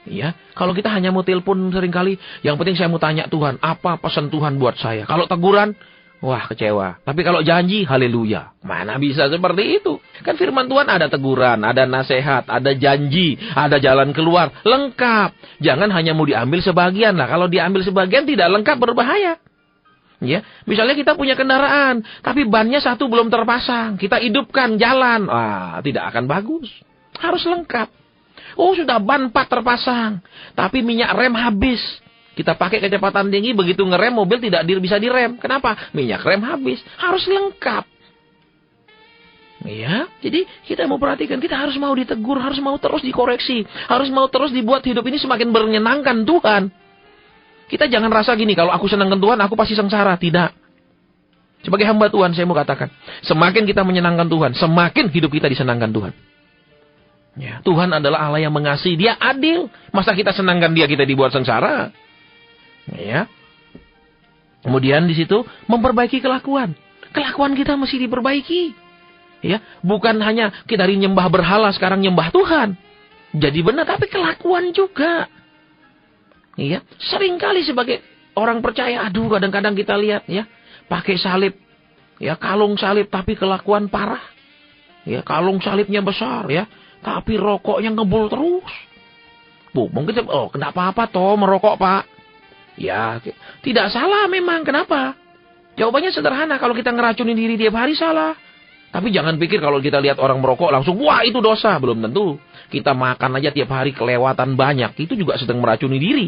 Ya, kalau kita hanya mau telepon seringkali, yang penting saya mau tanya Tuhan, apa pesan Tuhan buat saya? Kalau teguran, wah kecewa. Tapi kalau janji, haleluya. Mana bisa seperti itu? Kan firman Tuhan ada teguran, ada nasihat, ada janji, ada jalan keluar. Lengkap. Jangan hanya mau diambil sebagian lah. Kalau diambil sebagian tidak lengkap, berbahaya. Ya, misalnya kita punya kendaraan, tapi bannya satu belum terpasang. Kita hidupkan jalan. Tidak akan bagus. Harus lengkap. Sudah ban 4 terpasang, tapi minyak rem habis. Kita pakai kecepatan tinggi, begitu ngerem mobil tidak bisa direm. Kenapa? Minyak rem habis. Harus lengkap. Ya, jadi kita mau perhatikan, kita harus mau ditegur, harus mau terus dikoreksi, harus mau terus dibuat hidup ini semakin menyenangkan Tuhan. Kita jangan rasa gini, kalau aku senangkan Tuhan, aku pasti sengsara. Tidak. Sebagai hamba Tuhan, saya mau katakan, semakin kita menyenangkan Tuhan, semakin hidup kita disenangkan Tuhan. Ya, Tuhan adalah Allah yang mengasihi, Dia adil. Masa kita senangkan Dia, kita dibuat sengsara? Ya. Kemudian di situ memperbaiki kelakuan. Kelakuan kita mesti diperbaiki. Ya, bukan hanya kita dari nyembah berhala sekarang nyembah Tuhan. Jadi benar, tapi kelakuan juga. Ya, seringkali sebagai orang percaya, aduh kadang-kadang kita lihat ya, pakai salib, ya kalung salib tapi kelakuan parah. Ya, kalung salibnya besar ya, tapi rokoknya ngebul terus. Bu, mungkin kenapa apa toh merokok, Pak? Ya, tidak salah memang. Kenapa? Jawabannya sederhana, kalau kita ngeracuni diri tiap hari salah. Tapi jangan pikir kalau kita lihat orang merokok langsung, wah itu dosa. Belum tentu. Kita makan aja tiap hari kelewatan banyak, itu juga sedang meracuni diri.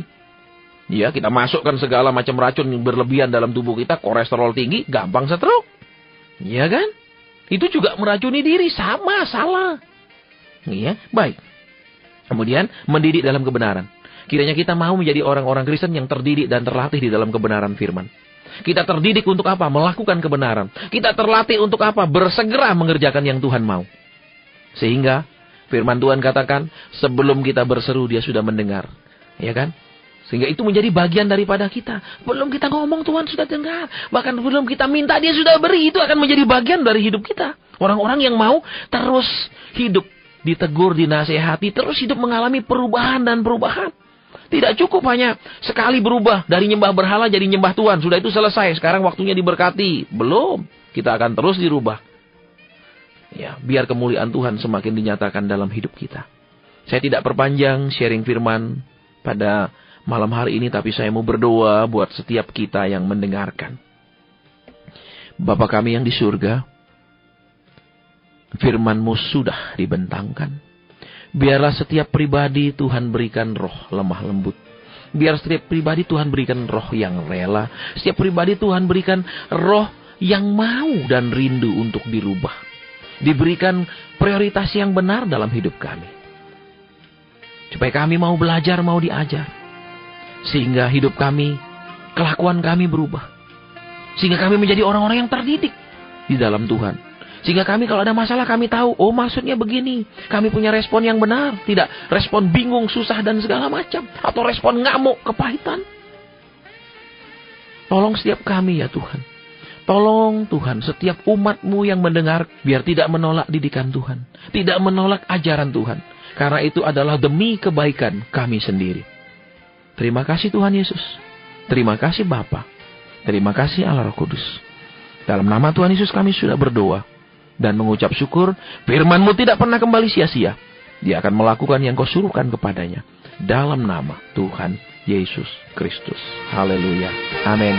Ya, kita masukkan segala macam racun yang berlebihan dalam tubuh kita, kolesterol tinggi, gampang stroke. Ya kan? Itu juga meracuni diri, sama, salah. Ya, baik. Kemudian, mendidik dalam kebenaran. Kiranya kita mau menjadi orang-orang Kristen yang terdidik dan terlatih di dalam kebenaran firman. Kita terdidik untuk apa? Melakukan kebenaran. Kita terlatih untuk apa? Bersegera mengerjakan yang Tuhan mau. Sehingga firman Tuhan katakan, sebelum kita berseru Dia sudah mendengar. Ya kan? Sehingga itu menjadi bagian daripada kita. Belum kita ngomong Tuhan sudah dengar. Bahkan belum kita minta Dia sudah beri. Itu akan menjadi bagian dari hidup kita. Orang-orang yang mau terus hidup. Ditegur, dinasehati. Terus hidup mengalami perubahan dan perubahan. Tidak cukup hanya sekali berubah dari nyembah berhala jadi nyembah Tuhan. Sudah itu selesai. Sekarang waktunya diberkati. Belum. Kita akan terus dirubah. Ya, biar kemuliaan Tuhan semakin dinyatakan dalam hidup kita. Saya tidak perpanjang sharing firman pada malam hari ini, tapi saya mau berdoa buat setiap kita yang mendengarkan. Bapa kami yang di surga, firman-Mu sudah dibentangkan. Biarlah setiap pribadi Tuhan berikan roh lemah lembut. Biar setiap pribadi Tuhan berikan roh yang rela. Setiap pribadi Tuhan berikan roh yang mau dan rindu untuk dirubah. Diberikan prioritas yang benar dalam hidup kami. Supaya kami mau belajar, mau diajar. Sehingga hidup kami, kelakuan kami berubah. Sehingga kami menjadi orang-orang yang terdidik di dalam Tuhan. Sehingga kami kalau ada masalah kami tahu, oh maksudnya begini. Kami punya respon yang benar. Tidak respon bingung, susah dan segala macam. Atau respon ngamuk, kepahitan. Tolong setiap kami ya Tuhan. Tolong Tuhan setiap umat-Mu yang mendengar. Biar tidak menolak didikan Tuhan. Tidak menolak ajaran Tuhan. Karena itu adalah demi kebaikan kami sendiri. Terima kasih Tuhan Yesus. Terima kasih Bapa. Terima kasih Allah Roh Kudus. Dalam nama Tuhan Yesus kami sudah berdoa. Dan mengucap syukur, firman-Mu tidak pernah kembali sia-sia. Dia akan melakukan yang Kau suruhkan kepadanya. Dalam nama Tuhan Yesus Kristus. Haleluya. Amin.